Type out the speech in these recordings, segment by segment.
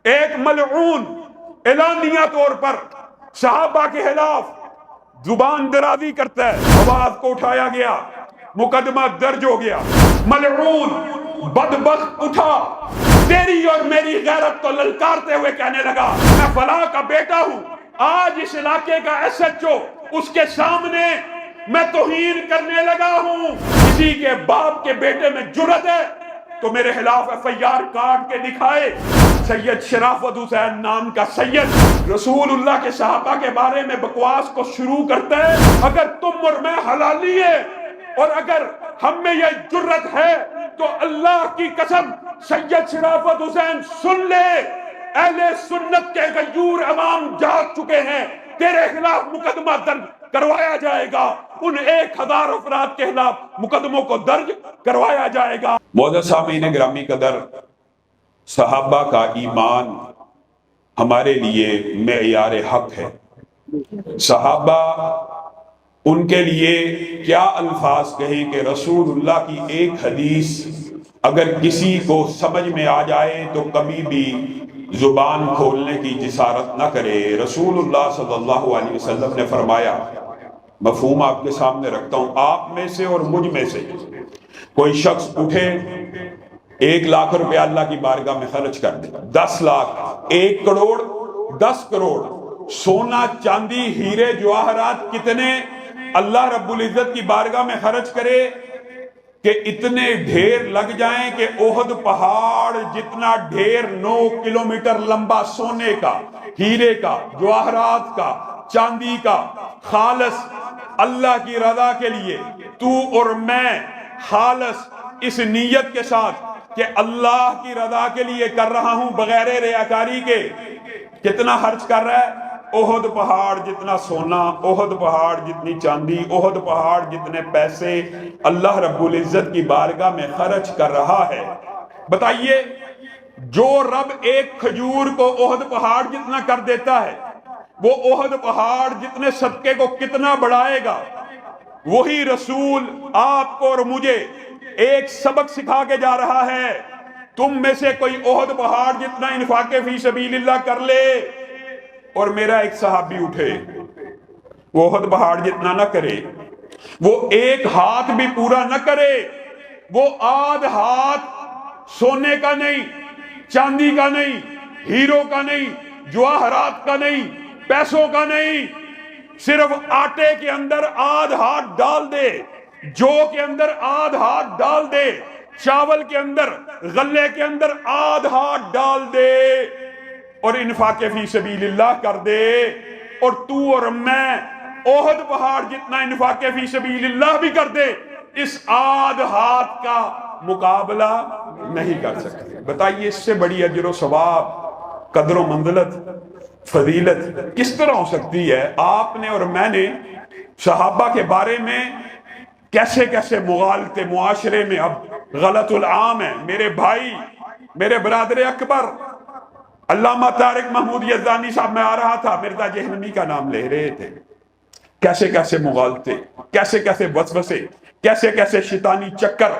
ایک ملعون اعلانیہ طور پر صحابہ کے خلاف زبان درازی کرتا ہے، آواز کو اٹھایا گیا، مقدمہ درج ہو گیا، ملعون بدبخت اٹھا تیری اور میری غیرت کو للکارتے ہوئے کہنے لگا میں فلاں کا بیٹا ہوں، آج اس علاقے کا ایس ایچ او، اس کے سامنے میں توہین کرنے لگا ہوں، کسی کے باپ کے بیٹے میں جرأت ہے تو میرے خلاف ایف آئی آر کاٹ کے دکھائے۔ سید شرافت حسین نام کا سید رسول اللہ کے صحابہ کے بارے میں بکواس کو شروع کرتا ہے، اگر تم اور میں حلالی ہے اور اگر ہم میں یہ جرأت ہے تو اللہ کی قسم سید شرافت حسین سن لے، اہل سنت کے غیور امام جاگ چکے ہیں، تیرے خلاف مقدمہ درج کروایا جائے گا، ان 1000 افراد کے خلاف مقدموں کو درج کروایا جائے گا۔ معزز سامعین گرامی قدر، صحابہ کا ایمان ہمارے لیے معیار حق ہے۔ صحابہ، ان کے لیے کیا الفاظ کہیں کہ رسول اللہ کی ایک حدیث اگر کسی کو سمجھ میں آ جائے تو کبھی بھی زبان کھولنے کی جسارت نہ کرے۔ رسول اللہ صلی اللہ علیہ وسلم نے فرمایا، مفہوم آپ کے سامنے رکھتا ہوں، آپ میں سے اور مجھ میں سے کوئی شخص اٹھے 1 لاکھ روپے اللہ کی بارگاہ میں خرچ کر دے، 10 لاکھ، 1 کروڑ، 10 کروڑ، سونا چاندی ہیرے جواہرات کتنے اللہ رب العزت کی بارگاہ میں خرچ کرے کہ اتنے ڈھیر لگ جائیں کہ احد پہاڑ جتنا ڈھیر 9 کلومیٹر لمبا سونے کا، ہیرے کا، جواہرات کا، چاندی کا، خالص اللہ کی رضا کے لیے تو اور میں خالص اس نیت کے ساتھ کہ اللہ کی رضا کے لیے کر رہا ہوں بغیر ریاکاری کے، کتنا خرچ کر رہا ہے؟ احد پہاڑ جتنا سونا، احد پہاڑ جتنی چاندی، احد پہاڑ جتنے پیسے اللہ رب العزت کی بارگاہ میں خرچ کر رہا ہے۔ بتائیے، جو رب ایک کھجور کو احد پہاڑ جتنا کر دیتا ہے، وہ احد پہاڑ جتنے صدقے کو کتنا بڑھائے گا؟ وہی رسول آپ کو اور مجھے ایک سبق سکھا کے جا رہا ہے، تم میں سے کوئی احد پہاڑ جتنا انفاق فی سبیل اللہ کر لے، اور میرا ایک صحابی اٹھے وہ احد پہاڑ جتنا نہ کرے، وہ 1 ہاتھ بھی پورا نہ کرے، وہ آدھ ہاتھ سونے کا نہیں، چاندی کا نہیں، ہیروں کا نہیں، جواہرات کا نہیں، پیسوں کا نہیں، صرف آٹے کے اندر آدھ ہاتھ ڈال دے، جو کے اندر آدھ ہاتھ ڈال دے، چاول کے اندر، غلے کے اندر آدھ ہاتھ ڈال دے اور انفاق فی سبیل اللہ کر دے، اور تو اور میں احد پہاڑ جتنا انفاق فی سبیل اللہ بھی کر دے، اس آدھ ہاتھ کا مقابلہ نہیں کر سکتے۔ بتائیے اس سے بڑی اجر و ثواب، قدر و منزلت، فضیلت کس طرح ہو سکتی ہے؟ آپ نے اور میں نے صحابہ کے بارے میں کیسے کیسے مغالطے معاشرے میں اب غلط العام ہے۔ میرے بھائی، میرے برادر اکبر علامہ طارق محمود یزدانی صاحب، میں آ رہا تھا، مرزا جہلمی کا نام لے رہے تھے، کیسے کیسے مغالطے، کیسے کیسے وسوسے، کیسے کیسے شیطانی چکر،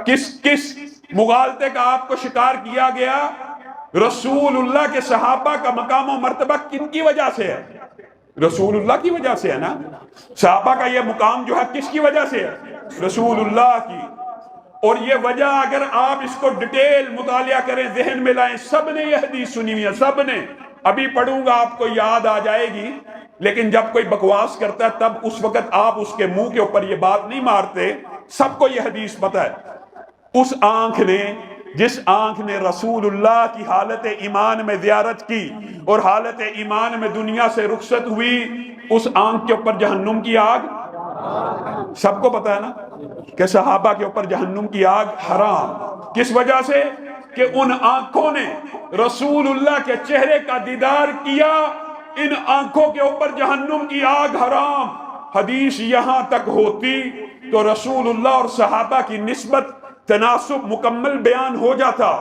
کس مغالطے کا آپ کو شکار کیا گیا؟ رسول اللہ کے صحابہ کا مقام و مرتبہ کن کی وجہ سے ہے؟ رسول اللہ کی وجہ سے ہے نا۔ صحابہ کا یہ مقام جو ہے کس کی وجہ سے ہے؟ رسول اللہ کی۔ اور یہ وجہ اگر آپ اس کو ڈیٹیل مطالعہ کریں، ذہن میں لائیں، سب نے یہ حدیث سنی ہوئی ہے، سب نے، ابھی پڑھوں گا آپ کو یاد آ جائے گی، لیکن جب کوئی بکواس کرتا ہے تب اس وقت آپ اس کے منہ کے اوپر یہ بات نہیں مارتے، سب کو یہ حدیث پتہ ہے۔ اس آنکھ نے، جس آنکھ نے رسول اللہ کی حالت ایمان میں زیارت کی اور حالت ایمان میں دنیا سے رخصت ہوئی، اس آنکھ کے اوپر جہنم کی آگ، سب کو پتا ہے نا کہ صحابہ کے اوپر جہنم کی آگ حرام۔ کس وجہ سے؟ کہ ان آنکھوں نے رسول اللہ کے چہرے کا دیدار کیا، ان آنکھوں کے اوپر جہنم کی آگ حرام۔ حدیث یہاں تک ہوتی تو رسول اللہ اور صحابہ کی نسبت، تناسب مکمل بیان ہو جاتا،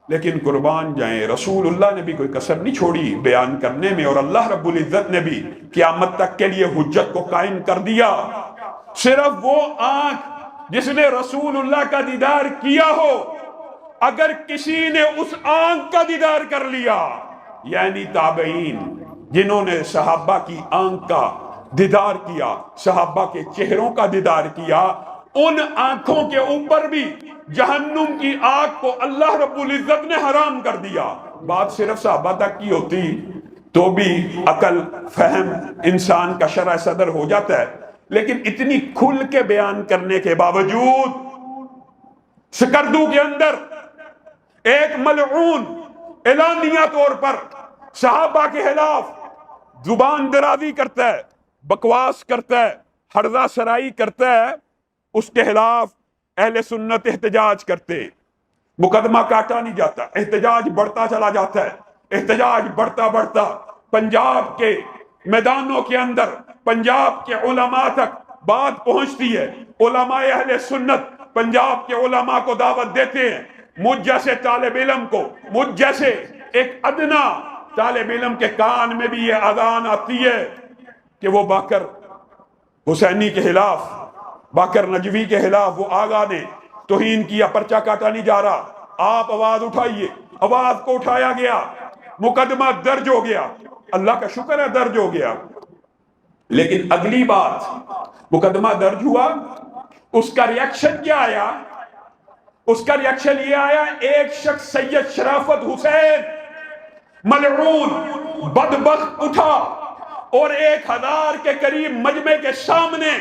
لیکن قربان جائیں رسول اللہ نے بھی کوئی کسر نہیں چھوڑی بیان کرنے میں، اور اللہ رب العزت نے بھی قیامت تک کے لیے حجت کو قائم کر دیا۔ صرف وہ آنکھ جس نے رسول اللہ کا دیدار کیا ہو، اگر کسی نے اس آنکھ کا دیدار کر لیا، یعنی تابعین جنہوں نے صحابہ کی آنکھ کا دیدار کیا، صحابہ کے چہروں کا دیدار کیا، ان آنکھوں کے اوپر بھی جہنم کی آگ کو اللہ رب العزت نے حرام کر دیا۔ بات صرف صحابہ تک کی ہوتی تو بھی عقل فہم انسان کا شرح صدر ہو جاتا ہے، لیکن اتنی کھل کے بیان کرنے کے باوجود سکردو کے اندر ایک ملعون اعلانیہ طور پر صحابہ کے خلاف زبان درازی کرتا ہے، بکواس کرتا ہے، ہرزہ سرائی کرتا ہے، اس کے خلاف اہل سنت احتجاج کرتے، مقدمہ کاٹا نہیں جاتا، احتجاج بڑھتا چلا جاتا ہے، احتجاج بڑھتا بڑھتا پنجاب کے میدانوں کے اندر پنجاب کے علماء تک بات پہنچتی ہے۔ علماء اہل سنت پنجاب کے علماء کو دعوت دیتے ہیں، مجھ جیسے طالب علم کو، مجھ جیسے ایک ادنا طالب علم کے کان میں بھی یہ اذان آتی ہے کہ وہ باقر حسینی کے خلاف، باقر نجوی کے خلاف وہ آغا نے توہین کیا، پرچہ کاٹا نہیں جا رہا، آپ آواز اٹھائیے۔ آواز کو اٹھایا گیا، مقدمہ درج ہو گیا، اللہ کا شکر ہے درج ہو گیا۔ لیکن اگلی بات، مقدمہ درج ہوا، اس کا ریاکشن کیا آیا؟ اس کا ریاکشن یہ آیا، ایک شخص سید شرافت حسین ملعون بدبخت اٹھا اور 1000 کے قریب مجمع کے سامنے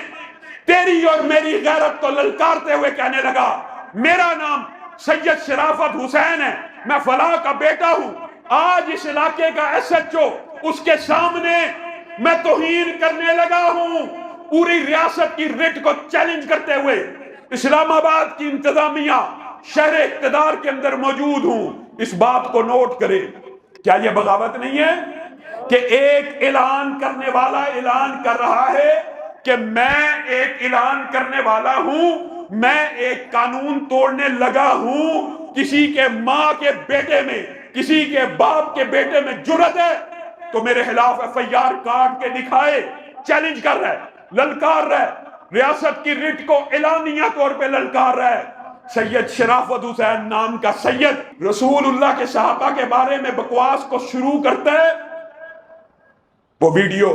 تیری اور میری غیرت کو للکارتے ہوئے کہنے لگا، میرا نام سید شرافت حسین ہے، میں فلاں کا بیٹا ہوں، آج اس علاقے کا ایس ایچ او، اس کے سامنے میں توہین کرنے لگا ہوں، پوری ریاست کی رٹ کو چیلنج کرتے ہوئے اسلام آباد کی انتظامیہ شہر اقتدار کے اندر موجود ہوں۔ اس بات کو نوٹ کرے، کیا یہ بغاوت نہیں ہے کہ ایک اعلان کرنے والا اعلان کر رہا ہے کہ میں ایک اعلان کرنے والا ہوں، میں ایک قانون توڑنے لگا ہوں، کسی کے ماں کے بیٹے میں، کسی کے باپ کے بیٹے میں جرأت ہے تو میرے خلاف ایف آئی آر کاٹ کے دکھائے، چیلنج کر رہا ہے، للکار رہا ہے، ریاست کی رٹ کو اعلانیہ طور پہ للکار رہا ہے۔ سید شرافت حسین نام کا سید رسول اللہ کے صحابہ کے بارے میں بکواس کو شروع کرتا ہے، وہ ویڈیو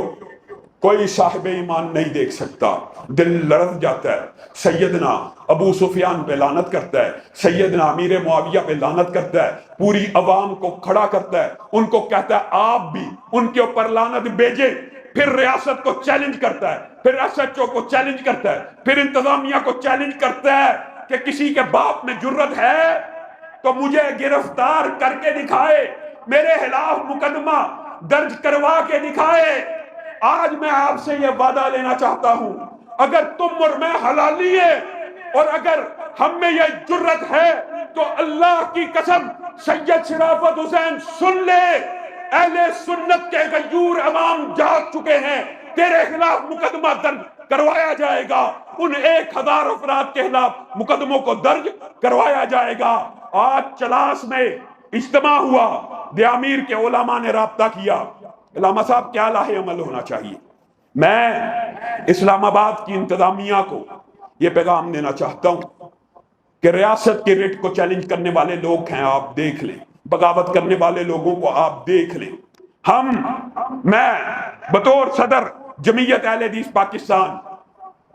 کوئی صاحب ایمان نہیں دیکھ سکتا، دل لرز جاتا ہے۔ سیدنا ابو سفیان پہ لعنت کرتا ہے، سیدنا امیر معاویہ پہ لعنت کرتا ہے، پوری عوام کو کھڑا کرتا ہے، ان کو کہتا ہے آپ بھی ان کے اوپر لعنت بھیجیں، پھر ریاست کو چیلنج کرتا ہے، پھر ایس ایچ او کو چیلنج کرتا ہے، پھر انتظامیہ کو چیلنج کرتا ہے کہ کسی کے باپ میں جرأت ہے تو مجھے گرفتار کر کے دکھائے، میرے خلاف مقدمہ درج کروا کے دکھائے۔ آج میں آپ سے یہ وعدہ لینا چاہتا ہوں، اگر تم اور میں حلالی ہے اور اگر ہم میں یہ جرأت ہے تو اللہ کی قسم سید شرافت حسین سن لے، اہل سنت کے غیور عوام جاگ چکے ہیں، تیرے خلاف مقدمہ درج کروایا جائے گا، ان 1000 افراد کے خلاف مقدموں کو درج کروایا جائے گا۔ آج چلاس میں اجتماع ہوا، دیامیر کے علماء نے رابطہ کیا، علامہ صاحب کیا لاہ عمل ہونا چاہیے؟ میں اسلام آباد کی انتظامیہ کو یہ پیغام دینا چاہتا ہوں کہ ریاست کی رٹ کو چیلنج کرنے والے لوگ ہیں، آپ دیکھ لیں، بغاوت کرنے والے لوگوں کو آپ دیکھ لیں۔ میں بطور صدر جمعیت اہل حدیث پاکستان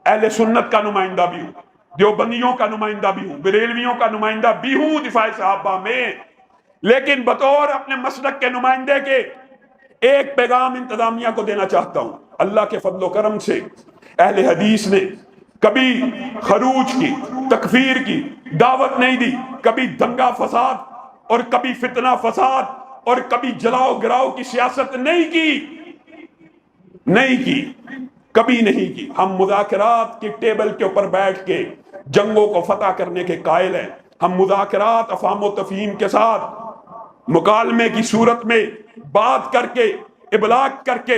اہل سنت کا نمائندہ بھی ہوں، دیوبندیوں کا نمائندہ بھی ہوں، بریلویوں کا نمائندہ بھی ہوں دفاع صحابہ میں، لیکن بطور اپنے مسلک کے نمائندے کے ایک پیغام انتظامیہ کو دینا چاہتا ہوں۔ اللہ کے فضل و کرم سے اہل حدیث نے کبھی خروج کی، تکفیر کی دعوت نہیں دی، کبھی دنگا فساد اور کبھی فتنہ فساد اور کبھی جلاؤ گراؤ کی سیاست نہیں کی، کبھی نہیں کی۔ ہم مذاکرات کی ٹیبل کے اوپر بیٹھ کے جنگوں کو فتح کرنے کے قائل ہیں، ہم مذاکرات افہام و تفہیم کے ساتھ مکالمے کی صورت میں بات کر کے ابلاغ کر کے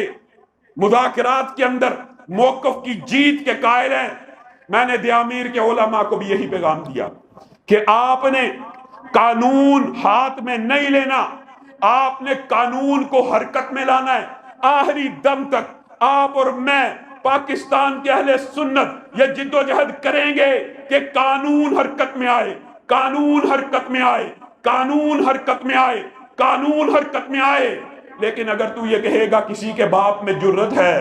مذاکرات کے اندر موقف کی جیت کے قائل ہیں۔ میں نے دیامیر کے علماء کو بھی یہی پیغام دیا کہ آپ نے قانون ہاتھ میں نہیں لینا، آپ نے قانون کو حرکت میں لانا ہے۔ آخری دم تک آپ اور میں پاکستان کے اہل سنت یہ جد و جہد کریں گے کہ قانون حرکت میں آئے، قانون حرکت میں آئے، قانون حرکت میں آئے، قانون حرکت میں آئے۔ لیکن اگر تو یہ کہے گا کسی کے باپ میں جرت ہے،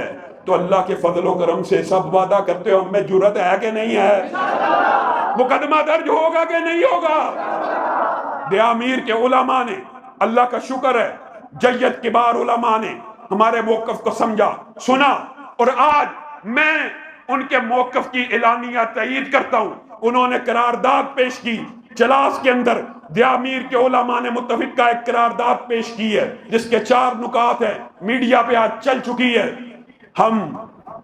تو اللہ کے فضل و کرم سے سب وعدہ کرتے ہو ہم میں جرت ہے کہ نہیں ہے؟ مقدمہ درج ہوگا کہ نہیں ہوگا؟ دیامیر کے علماء نے، اللہ کا شکر ہے، جید کبار علماء نے ہمارے موقف کو سمجھا، سنا، اور آج میں ان کے موقف کی اعلانیہ تائید کرتا ہوں۔ انہوں نے قرارداد پیش کی جلاس کے اندر، دیامیر کے علماء نے متفقہ ایک قرارداد پیش کی ہے جس کے 4 نکات ہیں، میڈیا پہ آج چل چکی ہے۔ ہم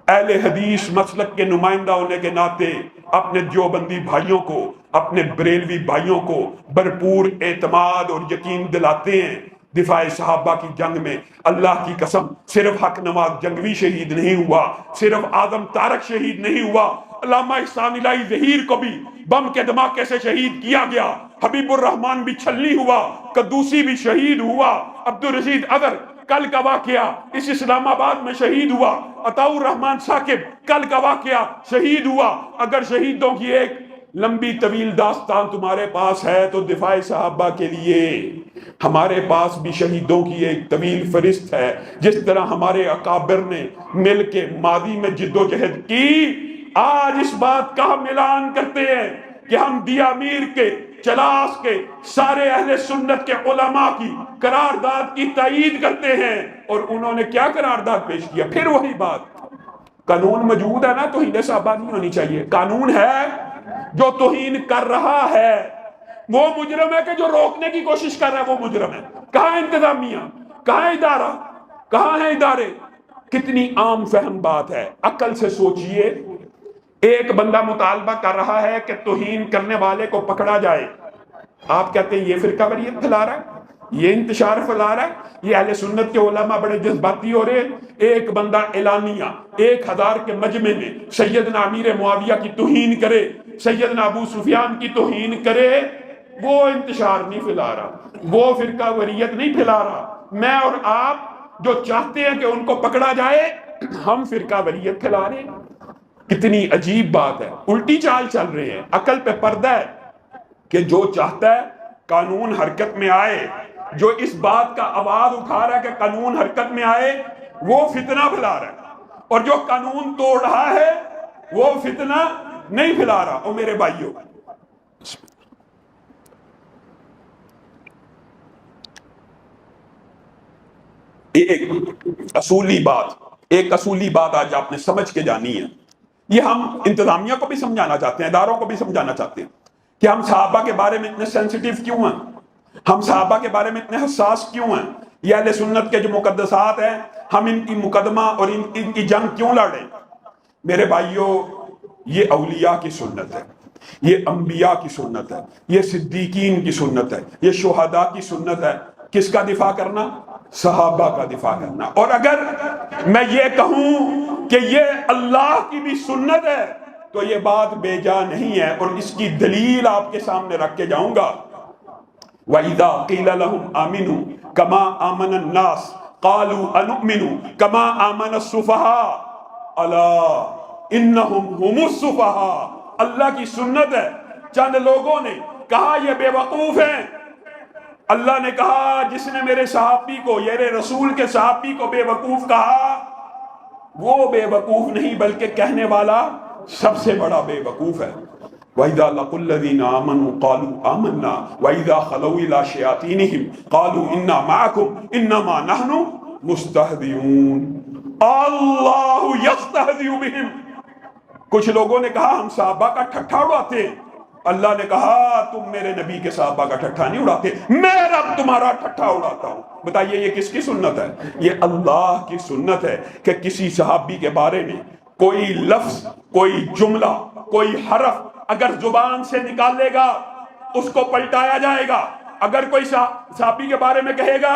اہل حدیث مسلک کے نمائندہ ہونے کے ناطے اپنے دیوبندی بھائیوں کو، اپنے بریلوی بھائیوں کو بھرپور اعتماد اور یقین دلاتے ہیں، دفاع صحابہ کی جنگ میں اللہ کی قسم صرف حق نواز جنگوی شہید نہیں ہوا، صرف اعظم طارق شہید نہیں ہوا، علامہ احسان الہی ظہیر کو بھی بم کے دھماکے سے شہید کیا گیا، حبیب الرحمن بھی چھلنی ہوا، قدوسی بھی شہید ہوا، عبدالرشید اظہر کل کا واقعہ اس اسلام آباد میں شہید ہوا، عطاء الرحمن ثاقب کل کا واقعہ شہید ہوا۔ اگر شہیدوں کی ایک لمبی طویل داستان تمہارے پاس ہے تو دفاع صحابہ کے لیے ہمارے پاس بھی شہیدوں کی ایک طویل فہرست ہے۔ جس طرح ہمارے اکابر نے مل کے ماضی میں جد و جہد کی، آج اس بات کا ہم اعلان کرتے ہیں کہ ہم دیامیر کے، چلاس کے، سارے اہل سنت کے علماء کی قرارداد کی تائید کرتے ہیں۔ اور انہوں نے کیا قرارداد پیش کیا؟ پھر وہی بات، قانون موجود ہے نا، توہین صحابہ نہیں ہونی چاہیے۔ قانون ہے، جو توہین کر رہا ہے وہ مجرم ہے، کہ جو روکنے کی کوشش کر رہا ہے وہ مجرم ہے۔ کہاں انتظامیہ، کہاں ادارہ، کہاں ہے ادارے؟ کتنی عام فہم بات ہے۔ عقل سے سوچئے، ایک بندہ مطالبہ کر رہا ہے کہ توہین کرنے والے کو پکڑا جائے، آپ کہتے ہیں یہ فرقہ واریت پھیلا رہا ہے، یہ انتشار پھیلا رہا ہے، یہ اہل سنت کے علماء بڑے جذباتی ہو رہے ہیں۔ ایک بندہ اعلانیہ 1000 کے مجمع میں سیدنا امیر معاویہ کی توہین کرے، سیدنا ابو سفیان کی توہین کرے، وہ انتشار نہیں پھیلا رہا، وہ فرقہ واریت نہیں پھیلا رہا۔ میں اور آپ جو چاہتے ہیں کہ ان کو پکڑا جائے، ہم فرقہ واریت پھیلا رہے ہیں۔ کتنی عجیب بات ہے، الٹی چال چل رہے ہیں۔ عقل پہ پردہ ہے کہ جو چاہتا ہے قانون حرکت میں آئے، جو اس بات کا آواز اٹھا رہا ہے کہ قانون حرکت میں آئے، وہ فتنہ پھیلا رہا ہے، اور جو قانون توڑ رہا ہے وہ فتنہ نہیں پھیلا رہا۔ اور میرے بھائیوں، ایک اصولی بات آج آپ نے سمجھ کے جانی ہے۔ یہ ہم انتظامیہ کو بھی سمجھانا چاہتے ہیں، اداروں کو بھی سمجھانا چاہتے ہیں کہ ہم صحابہ کے بارے میں اتنے سینسیٹیو کیوں ہیں، ہم صحابہ کے بارے میں اتنے حساس کیوں ہیں۔ یہ اہل سنت کے جو مقدسات ہیں، ہم ان کی مقدمہ اور ان کی جنگ کیوں لڑ رہے ہیں؟ میرے بھائیوں، یہ اولیاء کی سنت ہے، یہ انبیاء کی سنت ہے، یہ صدیقین کی سنت ہے، یہ شہداء کی سنت ہے۔ کس کا دفاع کرنا؟ صحابہ کا دفاع کرنا۔ اور اگر میں یہ کہوں کہ یہ اللہ کی بھی سنت ہے تو یہ بات بے جا نہیں ہے، اور اس کی دلیل آپ کے سامنے رکھ کے جاؤں گا۔ وَإِذَا قِيلَ لَهُمْ آمِنُوا كَمَا آمَنَ النَّاسُ قَالُوا أَنُؤْمِنُ كَمَا آمَنَ السُّفَهَاءُ أَلَا إِنَّهُمْ هُمُ السُّفَهَاءُ۔ اللہ کی سنت ہے۔ چند لوگوں نے کہا یہ بے وقوف ہیں، اللہ نے کہا جس نے میرے صحابی کو، میرے رسول کے صحابی کو بے وقوف کہا، وہ بے وقوف نہیں بلکہ کہنے والا سب سے بڑا بے وقوف ہے۔ وَإِذَا لَقُوا الَّذِينَ آمَنُوا قَالُوا آمَنَّا وَإِذَا خَلَوْا إِلَىٰ شَيَاطِينِهِمْ قَالُوا إِنَّا مَعَكُمْ إِنَّمَا نَحْنُ مُسْتَهْزِئُونَ۔ اللہ يَسْتَهْزِئُ بِهِمْ۔ کچھ لوگوں نے کہا ہم صحابہ کا ٹھٹھا اڑاتے ہیں، اللہ نے کہا تم میرے نبی کے صحابہ کا ٹھٹھا نہیں اڑاتے، میں رب تمہارا ٹھٹھا اڑاتا ہوں۔ بتائیے یہ کس کی سنت ہے؟ یہ اللہ کی سنت ہے کہ کسی صحابی کے بارے میں کوئی لفظ، کوئی جملہ، کوئی حرف اگر زبان سے نکالے گا اس کو پلٹایا جائے گا۔ اگر کوئی صحابی کے بارے میں کہے گا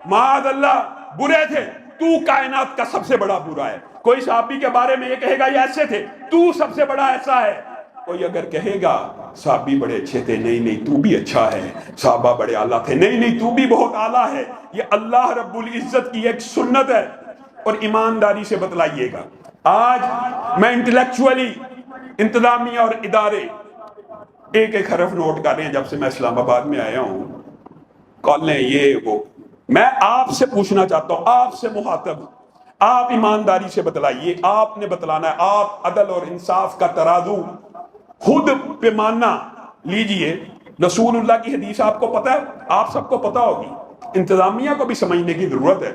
معاذ اللہ برے تھے، تو کائنات کا سب سے بڑا برا ہے، کوئی صحابی کے بارے میں یہ کہے گا یہ ایسے تھے، تو سب سے بڑا ایسا ہے، کوئی اگر کہے گا صحابی بڑے اچھے تھے، نہیں نہیں تو بھی اچھا ہے، صحابہ بڑے اعلیٰ تھے، نہیں نہیں تو بھی بہت اعلیٰ ہے، یہ اللہ رب العزت کی ایک سنت ہے۔ اور ایمانداری سے بتلائیے گا، آج میں انٹلیکچولی انتظامیہ اور ادارے ایک ایک حرف نوٹ کر رہے ہیں جب سے میں اسلام آباد میں آیا ہوں، کالیں یہ وہ۔ میں آپ سے پوچھنا چاہتا ہوں، آپ سے مخاطب، آپ ایمانداری سے بتلائیے، آپ نے بتلانا ہے، آپ عدل اور انصاف کا ترازو خود پیمانہ لیجئے۔ رسول اللہ کی حدیث آپ کو پتہ ہے، آپ سب کو پتہ ہوگی، انتظامیہ کو بھی سمجھنے کی ضرورت ہے۔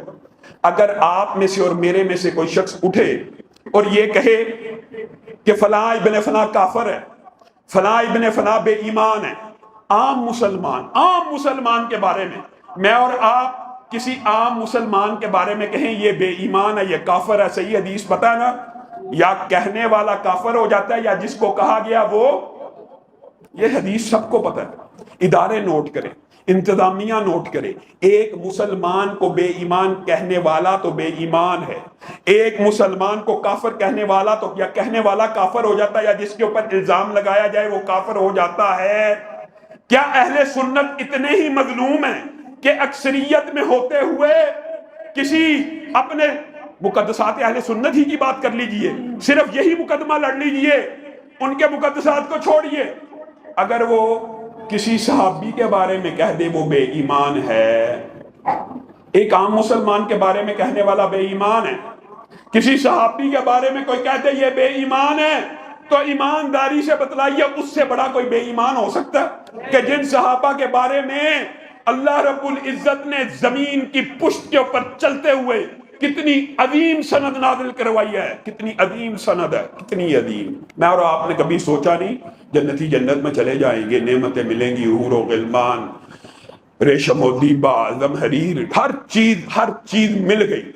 اگر آپ میں سے اور میرے میں سے کوئی شخص اٹھے اور یہ کہے کہ فلاں ابن فلاں کافر ہے، فلاں ابن فلاں بے ایمان ہے، عام مسلمان کے بارے میں اور آپ کسی عام مسلمان کے بارے میں کہیں یہ بے ایمان ہے، یہ کافر ہے، صحیح حدیث پتہ ہے نا؟ یا کہنے والا کافر ہو جاتا ہے یا جس کو کہا گیا وہ، یہ حدیث سب کو پتہ ہے۔ ادارے نوٹ کریں، انتظامیہ نوٹ کرے، ایک مسلمان کو بے ایمان کہنے والا تو بے ایمان ہے، ایک مسلمان کو کافر کہنے والا تو یا کہنے والا کافر ہو جاتا ہے یا جس کے اوپر الزام لگایا جائے وہ کافر ہو جاتا ہے۔ کیا اہل سنت اتنے ہی مظلوم ہیں کہ اکثریت میں ہوتے ہوئے کسی اپنے مقدسات اہل سنت ہی کی بات کر لیجئے، صرف یہی مقدمہ لڑ لیجئے، ان کے مقدسات کو چھوڑیے، اگر وہ کسی صحابی کے بارے میں کہہ دے وہ بے ایمان ہے، ایک عام مسلمان کے بارے میں کہنے والا بے ایمان ہے، کسی صحابی کے بارے میں کوئی کہہ دے یہ بے ایمان ہے، تو ایمانداری سے بتلائیے اس سے بڑا کوئی بے ایمان ہو سکتا ہے کہ جن صحابہ کے بارے میں اللہ رب العزت نے زمین کی پشت کے اوپر چلتے ہوئے کتنی عظیم سند نازل کروائی ہے، کتنی عظیم سند ہے، کتنی عظیم۔ میں اور آپ نے کبھی سوچا نہیں جنتی جنت میں چلے جائیں گے، نعمتیں ملیں گی، حور و غلمان، ریشم و دیبا، زمہریر، ہر چیز مل گئی۔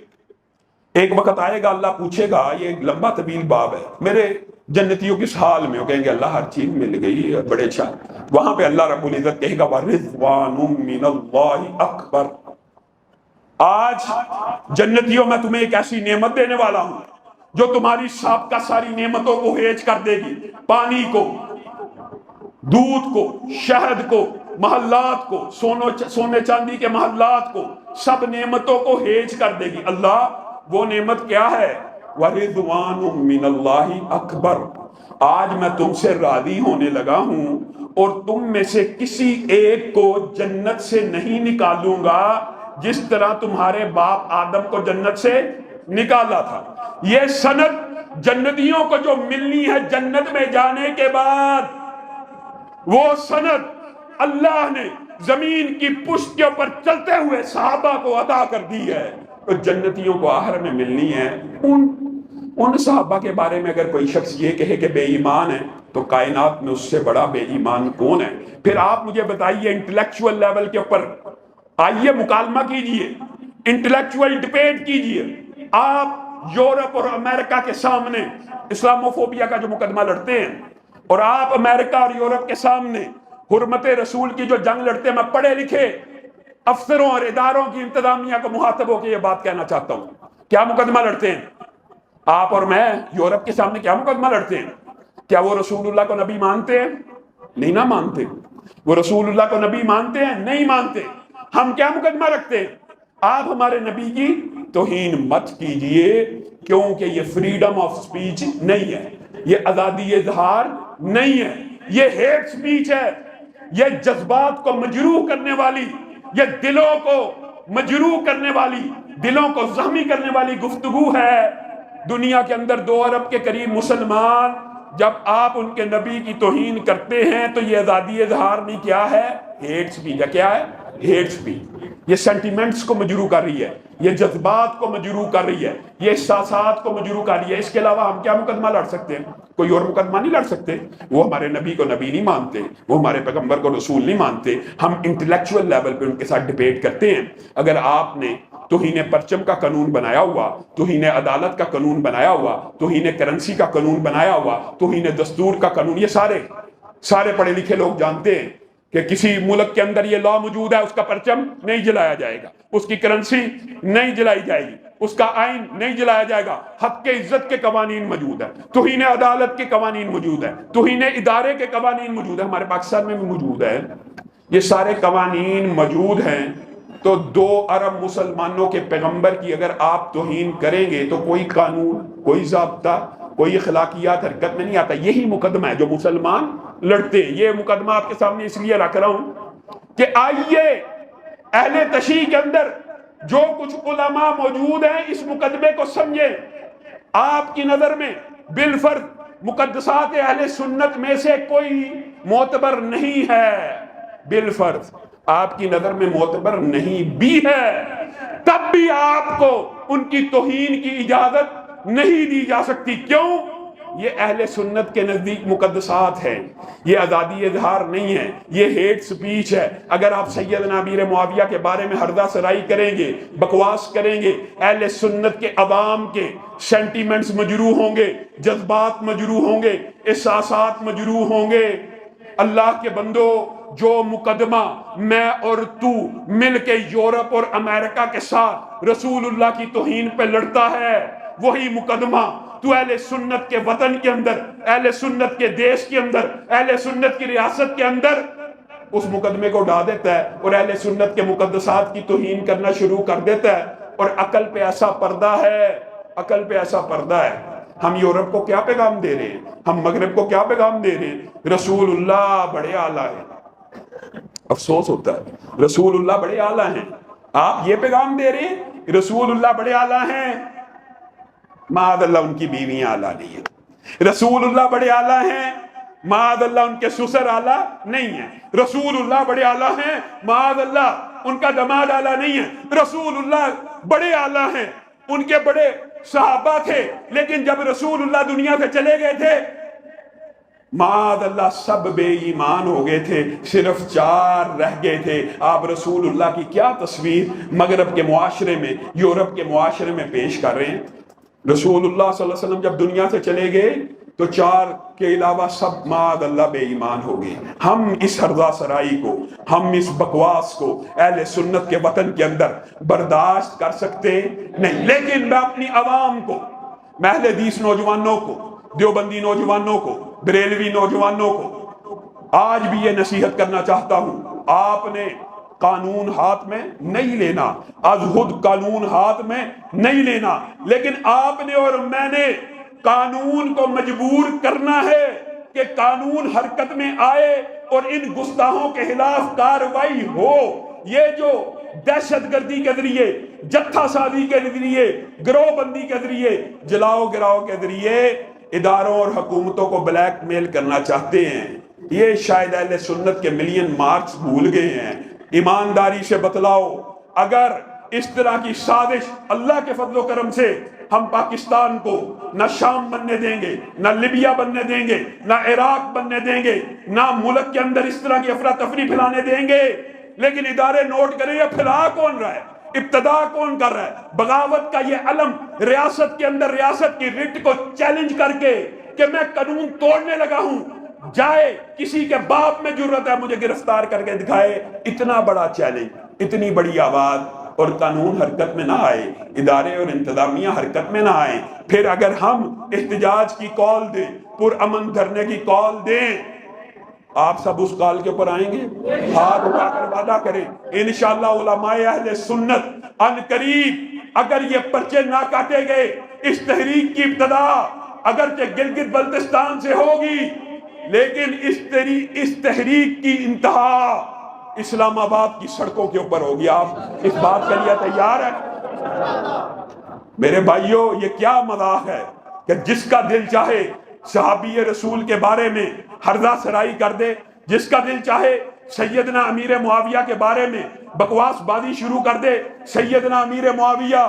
ایک وقت آئے گا اللہ پوچھے گا، یہ ایک لمبا طویل باب ہے، میرے جنتیوں کس حال میں ہو؟ کہیں گے اللہ ہر چیز مل گئی، بڑے اچھا۔ وہاں پہ اللہ رب العزت کہے گا وَرِضْوَانٌ مِّنَ اللَّهِ اکبر۔ آج جنتیوں میں تمہیں ایک ایسی نعمت دینے والا ہوں جو تمہاری سابقہ ساری نعمتوں کو ہیج کر دے گی، پانی کو، دودھ کو، شہد کو، محلات کو، سونے چاندی کے محلات کو، سب نعمتوں کو ہیج کر دے گی۔ اللہ وہ نعمت کیا ہے؟ وَرِضْوَانٌ مِّنَ اللَّهِ اکبر۔ آج میں تم سے راضی ہونے لگا ہوں اور تم میں سے کسی ایک کو جنت سے نہیں نکالوں گا جس طرح تمہارے باپ آدم کو جنت سے نکالا تھا۔ یہ سند جنتیوں کو جو ملنی ہے جنت میں جانے کے بعد، وہ سند اللہ نے زمین کی پشت کے اوپر چلتے ہوئے صحابہ کو عطا کر دی ہے، تو جنتیوں کو آخر میں ملنی ہے۔ ان صحابہ کے بارے میں اگر کوئی شخص یہ کہے کہ بے ایمان ہے تو کائنات میں اس سے بڑا بے ایمان کون ہے؟ پھر آپ مجھے بتائیے انٹلیکچوئل لیول کے اوپر آئیے مکالمہ کیجئے، انٹلیکچوئل ڈیبیٹ کیجئے۔ آپ یورپ اور امریکہ کے سامنے اسلاموفوبیا کا جو مقدمہ لڑتے ہیں، اور آپ امریکہ اور یورپ کے سامنے حرمت رسول کی جو جنگ لڑتے ہیں، میں پڑھے لکھے افسروں اور اداروں کی انتظامیہ کو مخاطب ہو کے یہ بات کہنا چاہتا ہوں، کیا مقدمہ لڑتے ہیں آپ اور میں یورپ کے سامنے؟ کیا مقدمہ لڑتے ہیں؟ کیا وہ رسول اللہ کو نبی مانتے ہیں؟ نہیں نہ مانتے۔ وہ رسول اللہ کو نبی مانتے ہیں؟ نہیں مانتے۔ ہم کیا مقدمہ رکھتے ہیں؟ آپ ہمارے نبی کی توہین مت کیجئے، کیونکہ یہ فریڈم آف سپیچ نہیں ہے، یہ آزادی اظہار نہیں ہے، یہ ہیٹ سپیچ ہے، یہ جذبات کو مجروح کرنے والی، یہ دلوں کو مجروح کرنے والی، دلوں کو زخمی کرنے والی گفتگو ہے۔ دنیا کے اندر 2 ارب کے قریب مسلمان جب آپ ان کے نبی کی توہین کرتے ہیں تو یہ آزادی اظہار نہیں، کیا ہے؟ ہیٹ سپیچ ہے۔ کیا ہے؟ Heat speech. یہ سینٹیمنٹس کو مجروح کر رہی ہے، یہ جذبات کو مجروح کر رہی ہے، یہ احساسات کو مجروح کر رہی ہے۔ اس کے علاوہ ہم کیا مقدمہ لڑ سکتے ہیں؟ کوئی اور مقدمہ نہیں لڑ سکتے۔ وہ ہمارے نبی کو نبی نہیں مانتے، وہ ہمارے پیغمبر کو رسول نہیں مانتے، ہم انٹلیکچوئل لیول پہ ان کے ساتھ ڈیبیٹ کرتے ہیں۔ اگر آپ نے توہین پرچم کا قانون بنایا ہوا، توہین عدالت کا قانون بنایا ہوا، توہین کرنسی کا قانون بنایا ہوا، توہین دستور کا قانون، یہ سارے پڑھے لکھے لوگ جانتے ہیں کہ کسی ملک کے اندر یہ لا موجود ہے، اس کا پرچم نہیں جلایا جائے گا، اس کی کرنسی نہیں جلائی جائے گی، اس کا آئین نہیں جلایا جائے گا۔ حق کے عزت کے قوانین موجود ہیں، توہین عدالت کے قوانین موجود ہیں، توہین ادارے کے قوانین موجود ہیں، ہمارے پاکستان میں بھی موجود ہے۔ یہ سارے قوانین موجود ہیں، تو 2 ارب مسلمانوں کے پیغمبر کی اگر آپ توہین کریں گے تو کوئی قانون، کوئی ضابطہ، کوئی اخلاقیات حرکت میں نہیں آتا. یہی مقدمہ ہے جو مسلمان لڑتے ہیں. یہ مقدمہ آپ کے سامنے اس لیے رکھ رہا ہوں کہ آئیے اہل تشیع کے اندر جو کچھ علماء موجود ہیں اس مقدمے کو سمجھیں. آپ کی نظر میں بالفرض مقدسات اہل سنت میں سے کوئی معتبر نہیں ہے، بالفرض آپ کی نظر میں معتبر نہیں بھی ہے، تب بھی آپ کو ان کی توہین کی اجازت نہیں دی جا سکتی. کیوں؟ یہ اہل سنت کے نزدیک مقدسات ہیں، یہ آزادی اظہار نہیں ہے، یہ ہیٹ سپیچ ہے. اگر آپ سیدنا امیر معاویہ کے بارے میں ہردہ سرائی کریں گے، بکواس کریں گے، اہل سنت کے عوام کے سینٹیمنٹس مجروح ہوں گے، جذبات مجروح ہوں گے، احساسات مجروح ہوں گے. اللہ کے بندو، جو مقدمہ میں اور تو مل کے یورپ اور امریکہ کے ساتھ رسول اللہ کی توہین پہ لڑتا ہے، وہی مقدمہ تو اہل سنت کے وطن کے اندر، اہل سنت کے دیش کے اندر، اہل سنت کی ریاست کے اندر اس مقدمے کو ڈال دیتا ہے اور اہل سنت کے مقدسات کی توہین کرنا شروع کر دیتا ہے. اور عقل پہ ایسا پردہ ہے، عقل پہ ایسا پردہ ہے. ہم یورپ کو کیا پیغام دے رہے ہیں؟ ہم مغرب کو کیا پیغام دے رہے ہیں؟ رسول اللہ بڑے اعلیٰ ہیں. افسوس ہوتا ہے، رسول اللہ بڑے اعلیٰ ہیں. آپ یہ پیغام دے رہے ہیں رسول اللہ بڑے اعلیٰ ہیں، معاذ اللہ ان کی بیویاں اعلیٰ نہیں ہیں. رسول اللہ بڑے اعلیٰ ہیں، معاذ اللہ ان کے سسر اعلیٰ نہیں ہیں. رسول اللہ بڑے اعلیٰ ہیں، معاذ اللہ ان کا دماد اعلیٰ نہیں ہے. رسول اللہ بڑے اعلیٰ ہیں، ان کے بڑے صحابہ تھے، لیکن جب رسول اللہ دنیا سے چلے گئے تھے معاذ اللہ سب بے ایمان ہو گئے تھے، صرف 4 رہ گئے تھے. آپ رسول اللہ کی کیا تصویر مغرب کے معاشرے میں، یورپ کے معاشرے میں پیش کر رہے ہیں؟ رسول اللہ صلی اللہ علیہ وسلم جب دنیا سے چلے گئے تو 4 کے علاوہ سب معاذ اللہ بے ایمان ہو گئے. ہم اس ہرزہ سرائی کو، ہم اس بکواس کو اہل سنت کے وطن کے اندر برداشت کر سکتے نہیں. لیکن میں اپنی عوام کو، میں اہل حدیث نوجوانوں کو، دیوبندی نوجوانوں کو، بریلوی نوجوانوں کو آج بھی یہ نصیحت کرنا چاہتا ہوں، آپ نے قانون ہاتھ میں نہیں لینا، از خود قانون ہاتھ میں نہیں لینا، لیکن آپ نے اور میں نے قانون کو مجبور کرنا ہے کہ قانون حرکت میں آئے اور ان گستاخوں کے خلاف کارروائی ہو. یہ جو دہشت گردی کے ذریعے، جتھا سازی کے ذریعے، گروہ بندی کے ذریعے، جلاؤ گراؤ کے ذریعے اداروں اور حکومتوں کو بلیک میل کرنا چاہتے ہیں، یہ شاید اہل سنت کے ملین مارکس بھول گئے ہیں. ایمانداری سے بتلاؤ، اگر اس طرح کی سازش اللہ کے فضل و کرم سے ہم پاکستان کو نہ شام بننے دیں گے، نہ لیبیا بننے دیں گے، نہ عراق بننے دیں گے، نہ ملک کے اندر اس طرح کی افراتفری پھیلانے دیں گے. لیکن ادارے نوٹ کریں یہ پھیلا کون رہا ہے، ابتدا کون کر رہا ہے؟ بغاوت کا یہ علم ریاست کے اندر ریاست کی رٹ کو چیلنج کر کے کہ میں قانون توڑنے لگا ہوں، جائے کسی کے باپ میں جرت ہے مجھے گرفتار کر کے دکھائے. اتنا بڑا چیلنج، اتنی بڑی آواز، اور قانون حرکت میں نہ آئے، ادارے اور انتظامیہ حرکت میں نہ آئیں. پھر اگر ہم احتجاج کی کال دیں، پرامن دھرنے کی کال دیں، آپ سب اس کال کے اوپر آئیں گے؟ ہاتھ اٹھا کر وعدہ کریں انشاءاللہ علماء اہل سنت ان قریب اگر یہ پرچے نہ کاٹے گئے، اس تحریک کی ابتدا اگرچہ گلگت بلتستان سے ہوگی، لیکن اس تحریک کی انتہا اسلام آباد کی سڑکوں کے اوپر ہوگی. آپ اس بات کے لیے تیار ہیں؟ میرے بھائیوں، یہ کیا مذاق ہے کہ جس کا دل چاہے صحابی رسول کے بارے میں ہرزہ سرائی کر دے، جس کا دل چاہے سیدنا امیر معاویہ کے بارے میں بکواس بازی شروع کر دے. سیدنا امیر معاویہ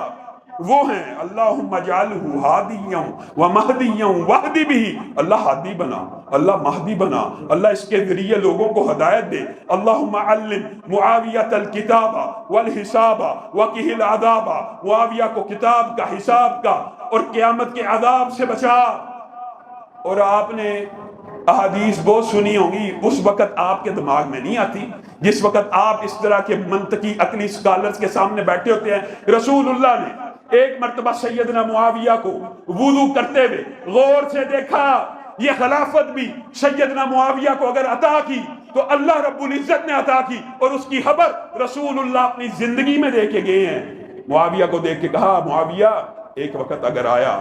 وہ ہیں اللہم اجعلہ ہادیاں و مہدیاں وحدی بھی، اللہ ہادی بنا، اللہ مہدی بنا، اللہ اس کے ذریعے لوگوں کو ہدایت دے. اللہم علم معاویۃ الکتاب والحساب وقہ العذاب، معاویہ کو کتاب کا، حساب کا اور قیامت کے عذاب سے بچا. اور آپ نے احادیث بہت سنی ہوں گی، اس وقت آپ کے دماغ میں نہیں آتی جس وقت آپ اس طرح کے منطقی عقلی سکالرز کے سامنے بیٹھے ہوتے ہیں. رسول اللہ نے ایک مرتبہ سیدنا معاویہ کو وضو کرتے ہوئے غور سے دیکھا. یہ خلافت بھی سیدنا معاویہ کو اگر عطا کی تو اللہ رب العزت نے عطا کی، اور اس کی خبر رسول اللہ اپنی زندگی میں دے کے گئے ہیں. معاویہ کو دیکھ کے کہا، معاویہ ایک وقت اگر آیا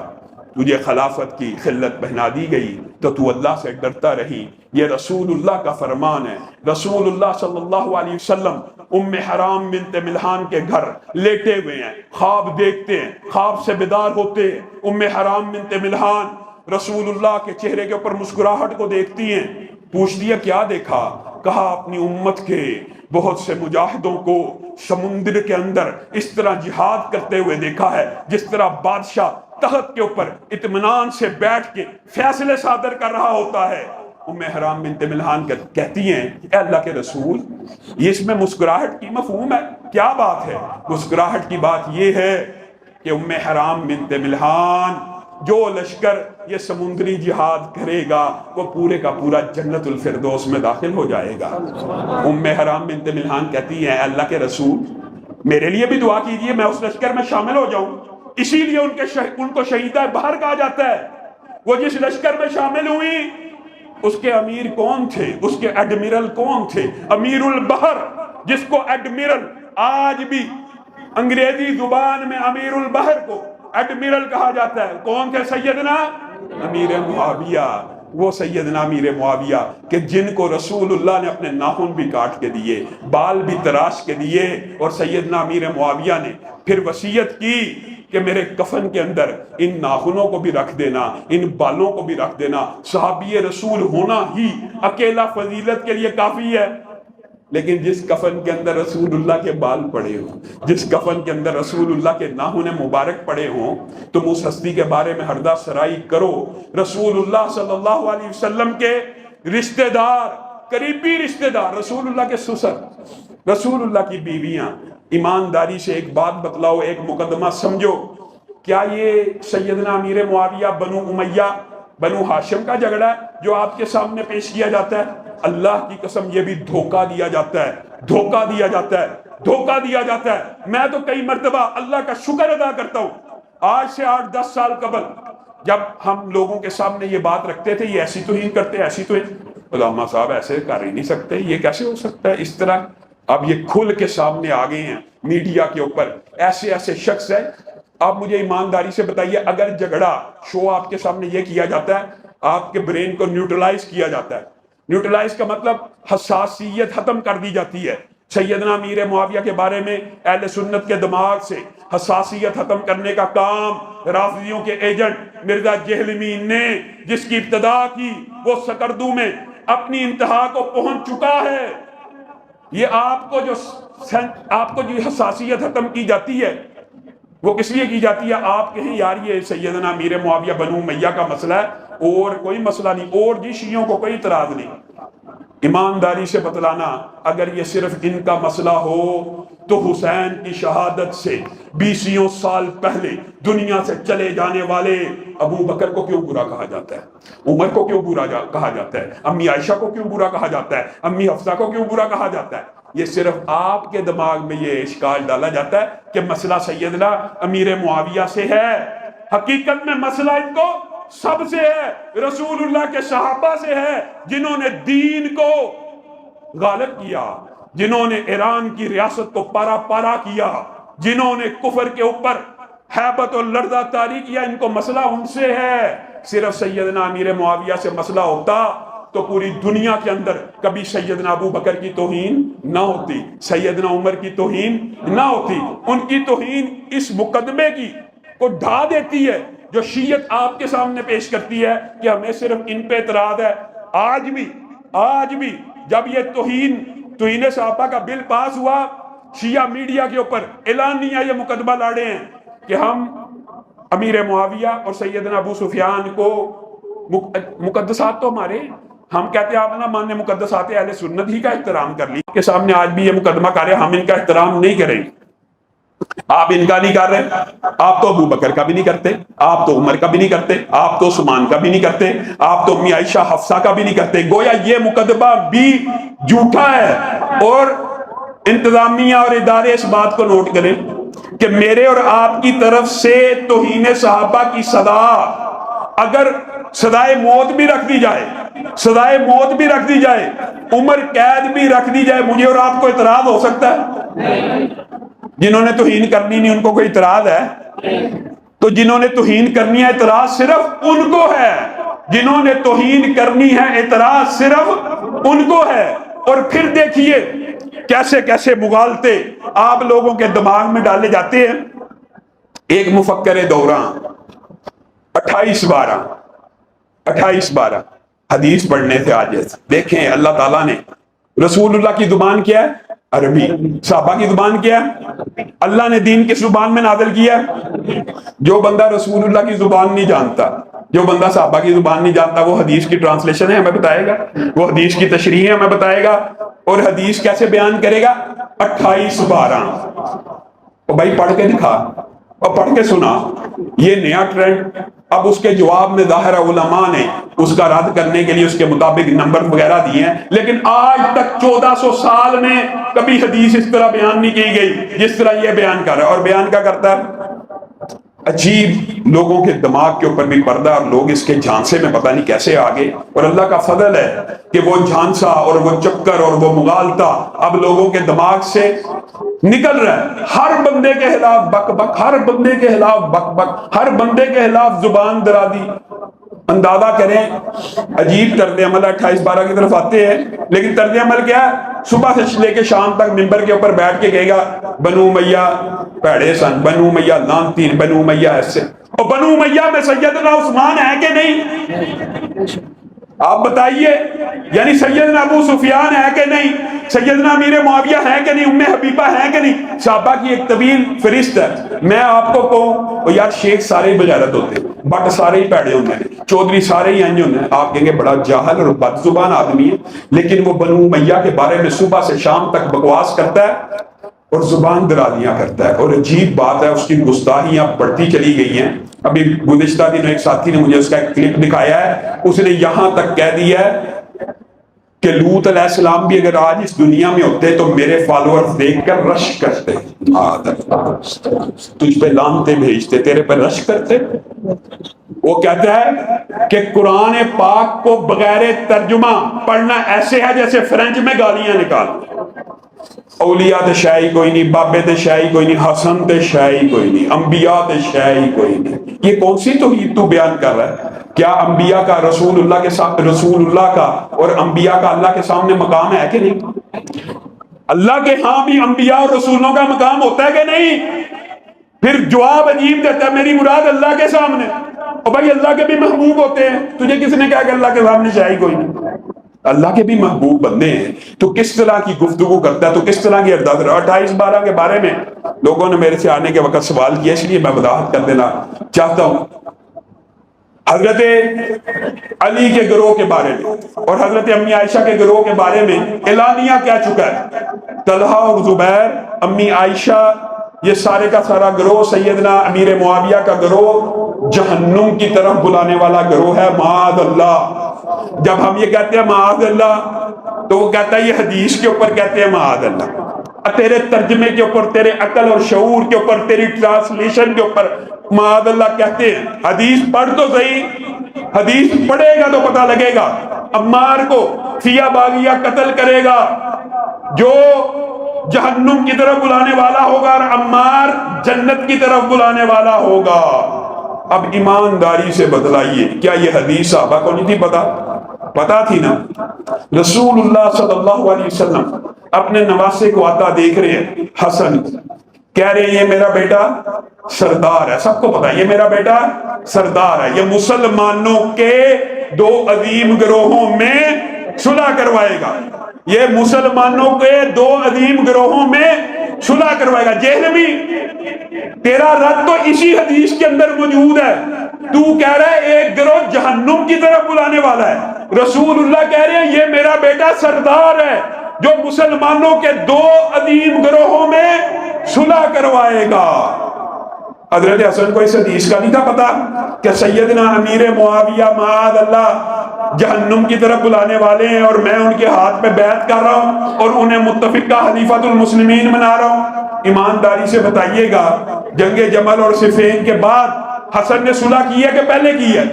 تجھے خلافت کی خلت پہنا دی گئی تو تو اللہ سے ڈرتا رہی۔ یہ رسول اللہ کا فرمان ہے۔ رسول اللہ صلی اللہ علیہ وسلم ام حرام بنت ملحان کے گھر لیٹے ہوئے ہیں، خواب دیکھتے ہیں، خواب سے بیدار ہوتے ہیں۔ ام حرام بنت ملحان رسول اللہ کے چہرے کے اوپر مسکراہٹ کو دیکھتی ہیں، پوچھتی ہے کیا دیکھا؟ کہا اپنی امت کے بہت سے مجاہدوں کو سمندر کے اندر اس طرح جہاد کرتے ہوئے دیکھا ہے جس طرح بادشاہ تخت کے اوپر اطمینان سے بیٹھ کے فیصلے صادر کر رہا ہوتا ہے۔ ام حرام بنت ملحان کہتی ہیں اے اللہ کے رسول، یہ اس میں مسکراہٹ کی مفہوم ہے، کیا بات ہے؟ مسکراہٹ کی بات یہ ہے کہ ام حرام بنت ملحان جو لشکر یہ سمندری جہاد کرے گا وہ پورے کا پورا جنت الفردوس میں داخل ہو جائے گا۔ ام حرام بنت ملحان کہتی ہیں اللہ کے رسول میرے لیے بھی دعا کیجئے، میں اس لشکر میں شامل ہو جاؤں۔ اسی لیے ان کو شہیدہ بحر کہا جاتا ہے۔ وہ جس لشکر میں شامل ہوئی اس کے امیر کون تھے؟ اس کے ایڈمرل کون تھے؟ امیر البحر، جس کو ایڈمرل آج بھی انگریزی زبان میں امیر البحر کو ایڈمرل کہا جاتا ہے۔ کون تھے؟ سیدنا امیر معاویہ۔ وہ سیدنا امیر معاویہ کہ جن کو رسول اللہ نے اپنے ناخن بھی کاٹ کے دیے، بال بھی تراش کے دیے، اور سیدنا امیر معاویہ نے پھر وصیت کی کہ میرے کفن کے اندر ان ناخنوں کو بھی رکھ دینا، ان بالوں کو بھی رکھ دینا۔ صحابی رسول ہونا ہی اکیلا فضیلت کے لیے کافی ہے، لیکن جس کفن کے اندر رسول اللہ کے بال پڑے ہوں، جس کفن کے اندر رسول اللہ کے ناخن مبارک پڑے ہوں، تم اس ہستی کے بارے میں ہردہ سرائی کرو۔ رسول اللہ صلی اللہ علیہ وسلم کے رشتہ دار، قریبی رشتہ دار، رسول اللہ کے سسر، رسول اللہ کی بیویاں، ایمانداری سے ایک بات بتلاؤ، ایک مقدمہ سمجھو، کیا یہ سیدنا امیر معاویہ بنو امیہ بنو ہاشم کا جھگڑا ہے جو آپ کے سامنے پیش کیا جاتا ہے؟ اللہ کی قسم یہ بھی دھوکہ دیا جاتا ہے، دھوکہ دیا جاتا ہے، دھوکہ دیا جاتا ہے۔ میں تو کئی مرتبہ اللہ کا شکر ادا کرتا ہوں، آج سے 8-10 سال قبل جب ہم لوگوں کے سامنے یہ بات رکھتے تھے یہ ایسی توہین کرتے، ایسی توہین، علماء صاحب ایسے کر ہی نہیں سکتے، یہ کیسے ہو سکتا ہے اس طرح؟ اب یہ کھل کے سامنے آ گئے ہیں میڈیا کے اوپر، ایسے ایسے شخص ہیں۔ آپ مجھے ایمانداری سے بتائیے، اگر جھگڑا شو آپ کے سامنے یہ کیا جاتا ہے، آپ کے برین کو نیوٹرلائز کیا جاتا ہے، نیوٹرلائز کا مطلب حساسیت ختم کر دی جاتی ہے۔ سیدنا امیر معاویہ کے بارے میں اہل سنت کے دماغ سے حساسیت ختم کرنے کا کام رافضیوں کے ایجنٹ مرزا جہلمی نے جس کی ابتدا کی وہ سکردو میں اپنی انتہا کو پہنچ چکا ہے۔ یہ آپ کو جو حساسیت ختم کی جاتی ہے وہ کس لیے کی جاتی ہے؟ آپ کہیں یار یہ سیدنا امیر معاویہ بنو امیہ کا مسئلہ ہے اور کوئی مسئلہ نہیں، اور جی شیعوں کو کوئی اعتراض نہیں۔ ایمانداری سے بتلانا، اگر یہ صرف ان کا مسئلہ ہو تو حسین کی شہادت سے 20 سال پہلے دنیا سے چلے جانے والے ابو بکر کو کیوں برا کہا جاتا ہے؟ عمر کو کیوں برا کہا جاتا ہے؟ امی عائشہ کو کیوں برا کہا جاتا ہے؟ امی حفصہ کو کیوں برا کہا جاتا ہے؟ یہ صرف آپ کے دماغ میں یہ اشکال ڈالا جاتا ہے کہ مسئلہ سیدنا امیر معاویہ سے ہے۔ حقیقت میں مسئلہ ان کو سب سے ہے، رسول اللہ کے صحابہ سے ہے، جنہوں نے دین کو غالب کیا، جنہوں نے ایران کی ریاست کو پارا پارا کیا، جنہوں نے کفر کے اوپر ہیبت اور لرزہ طاری کیا۔ ان کو مسئلہ ان سے ہے۔ صرف سیدنا امیر معاویہ سے مسئلہ ہوتا تو پوری دنیا کے اندر کبھی سیدنا ابو بکر کی توہین نہ ہوتی، سیدنا عمر کی توہین نہ ہوتی۔ ان کی توہین اس مقدمے کی کو ڈھا دیتی ہے جو شیعت آپ کے سامنے پیش کرتی ہے کہ ہمیں صرف ان پہ اعتراض ہے۔ آج بھی جب یہ توہین صحابہ کا بل پاس ہوا، شیعہ میڈیا کے اوپر اعلانیہ یہ مقدمہ لاڑے ہیں کہ ہم امیر معاویہ اور سیدنا ابو سفیان کو مقدسات تو ہمارے، ہم کہتے ہیں آپ نہ ماننے مقدسات اہل سنت ہی کا احترام کر لی کے سامنے آج بھی یہ مقدمہ کر رہے ہیں ہم ان کا احترام نہیں کریں۔ آپ ان کا نہیں کر رہے، آپ تو ابو بکر کا بھی نہیں کرتے، آپ تو عمر کا بھی نہیں کرتے، آپ تو عثمان کا بھی نہیں کرتے، آپ تو امی عائشہ حفصہ کا بھی نہیں کرتے۔ گویا یہ مقدمہ بھی جھوٹا ہے۔ اور انتظامیہ اور ادارے اس بات کو نوٹ کریں کہ میرے اور آپ کی طرف سے توہین صحابہ کی سزا اگر سزائے موت بھی رکھ دی جائے، سزائے موت بھی رکھ دی جائے، عمر قید بھی رکھ دی جائے، مجھے اور آپ کو اعتراض ہو سکتا ہے؟ جنہوں نے توہین کرنی نہیں ان کو کوئی اعتراض ہے؟ تو جنہوں نے توہین کرنی ہے اعتراض صرف ان کو ہے، جنہوں نے توہین کرنی ہے اعتراض صرف ان کو ہے۔ اور پھر دیکھیے کیسے کیسے مغالطے آپ لوگوں کے دماغ میں ڈالے جاتے ہیں۔ ایک مفکر دوران 28/12 حدیث پڑھنے سے عاجز۔ دیکھیں اللہ تعالیٰ نے، رسول اللہ کی زبان کیا ہے؟ عربی۔ صحابہ کی زبان کیا ہے؟ اللہ نے دین کس زبان میں نازل کیا ہے؟ جو بندہ رسول اللہ کی زبان نہیں جانتا، جو بندہ صحابہ کی زبان نہیں جانتا، وہ حدیث کی ٹرانسلیشن ہے ہمیں بتائے گا، وہ حدیث کی تشریح ہے ہمیں بتائے گا، اور حدیث کیسے بیان کرے گا؟ 28/12۔ اور بھائی پڑھ کے دکھا اور پڑھ کے سنا۔ یہ نیا ٹرینڈ اب اس کے جواب میں ظاہر علماء نے اس کا رد کرنے کے لیے اس کے مطابق نمبر وغیرہ دیے ہیں، لیکن آج تک 1400 سال میں کبھی حدیث اس طرح بیان نہیں کی گئی جس طرح یہ بیان کر رہا ہے۔ اور بیان کیا کرتا ہے؟ عجیب، لوگوں کے دماغ کے اوپر بھی پردہ، اور لوگ اس کے جھانسے میں پتہ نہیں کیسے آگے۔ اور اللہ کا فضل ہے کہ وہ جھانسا اور وہ چکر اور وہ مغالطہ اب لوگوں کے دماغ سے نکل رہا ہے۔ ہر بندے کے خلاف بک بک، ہر بندے کے خلاف بک بک، ہر بندے کے خلاف زبان درازی۔ اندازہ کریں عجیب طرز عمل 28/12 کی طرف آتے ہیں، لیکن طرز عمل کیا ہے؟ صبح سے لے کے شام تک ممبر کے اوپر بیٹھ کے کہے گا بنو امیہ پیڑے سن، بنو امیہ لعنتی، بنو امیہ ایسے۔ اور بنو امیہ میں سیدنا عثمان ہے کہ نہیں؟ آپ بتائیے، یعنی سیدنا ابو سفیان ہے کہ نہیں؟ سیدنا امیر معاویہ ہے کہ نہیں؟ ام حبیبہ ہے کہ نہیں؟ صحابہ کی ایک طویل فہرست ہے۔ میں آپ کو کہوں یار شیخ سارے ہی بغیرت ہوتے ہیں، بٹ سارے ہی پیڑے ہوتے ہیں، چودھری سارے ہی انج ہوتے ہیں۔ آپ کہیں گے بڑا جاہل اور بد زبان آدمی ہے، لیکن وہ بنو امیہ کے بارے میں صبح سے شام تک بکواس کرتا ہے اور زبان درازیاں کرتا ہے۔ اور عجیب بات ہے، اس کی گستاخیاں بڑھتی چلی گئی ہیں۔ ابھی گزشتہ دنوں ایک ساتھی نے مجھے اس کا ایک کلپ دکھایا ہے، اس نے یہاں تک کہہ دیا ہے کہ لوط علیہ السلام بھی اگر آج اس دنیا میں ہوتے تو میرے فالوورز دیکھ کر رشک کرتے، تجھ پہ لعنتیں بھیجتے، تیرے پہ رشک کرتے۔ وہ کہتا ہے کہ قرآن پاک کو بغیر ترجمہ پڑھنا ایسے ہے جیسے فرینچ میں گالیاں نکال۔ اولیاء تے شاہی کوئی نہیں، بابے تے شاہی کوئی نہیں، حسن تے شاہی کوئی نہیں، انبیاء تے شاہی کوئی نہیں۔ یہ کون سی توحید تو بیان کر رہا ہے؟ کیا انبیاء کا رسول اللہ کے ساتھ، رسول اللہ کا اور انبیاء کا اللہ کے سامنے مقام ہے کہ نہیں؟ اللہ کے ہاں بھی انبیاء اور رسولوں کا مقام ہوتا ہے کہ نہیں؟ پھر جواب عجیب دیتا ہے میری مراد اللہ کے سامنے۔ اور بھائی اللہ کے بھی محبوب ہوتے ہیں، تجھے کس نے کہا کہ اللہ کے سامنے شاہی کوئی نہیں؟ اللہ کے بھی محبوب بندے ہیں، تو کس طرح کی گفتگو کرتا ہے، تو کس طرح کی ارداد۔ 28/12 کے بارے میں لوگوں نے میرے سے آنے کے وقت سوال کیا، اس لیے میں وضاحت کر دینا چاہتا ہوں۔ حضرت علی کے گروہ کے بارے میں اور حضرت امی عائشہ کے گروہ کے بارے میں اعلانیہ کیا چکا ہے۔ طلحہ اور زبیر، امی عائشہ، یہ سارے کا سارا گروہ، سیدنا امیر معاویہ کا گروہ جہنم کی طرف بلانے والا گروہ ہے، معاذ اللہ۔ جب ہم یہ کہتے ہیں معاذ اللہ تو وہ کہتا ہے یہ حدیث کے اوپر کہتے ہیں معاذ اللہ، تیرے ترجمے کے اوپر، تیرے عقل اور شعور کے اوپر، تیری ٹرانسلیشن کے اوپر معاذ اللہ کہتے ہیں۔ حدیث پڑھ تو صحیح، حدیث پڑھے گا تو پتہ لگے گا۔ عمار کو فیہ باغیہ قتل کرے گا جو جہنم کی طرف بلانے والا ہوگا، اور عمار جنت کی طرف بلانے والا ہوگا۔ اب ایمانداری سے بتلائیے، کیا یہ حدیث صحابہ کو نہیں تھی پتا تھی نا؟ رسول اللہ صلی اللہ علیہ وسلم اپنے نواسے کو آتا دیکھ رہے ہیں، حسن کہہ رہے ہیں یہ میرا بیٹا سردار ہے، سب کو پتا ہے یہ میرا بیٹا سردار ہے، یہ مسلمانوں کے دو عظیم گروہوں میں صلح کروائے گا، یہ مسلمانوں کے دو عظیم گروہوں میں صلح کروائے گا۔ جہنمی، تیرا رد تو اسی حدیث کے اندر موجود ہے، تو کہہ رہا ہے ایک گروہ جہنم کی طرف بلانے والا ہے، رسول اللہ کہہ رہے ہیں یہ میرا بیٹا سردار ہے جو مسلمانوں کے دو عظیم گروہوں میں صلح کروائے گا۔ حضرت حسن کو اس حدیث کا نہیں تھا پتا کہ سیدنا امیر معاویہ معاذ اللہ جہنم کی طرف بلانے والے ہیں، اور میں ان کے ہاتھ پہ بیعت کر رہا ہوں اور انہیں متفقہ خلیفۃ المسلمین بنا رہا ہوں۔ ایمانداری سے بتائیے گا، جنگ جمل اور صفین کے بعد حسن نے صلح کی ہے کہ پہلے کی ہے؟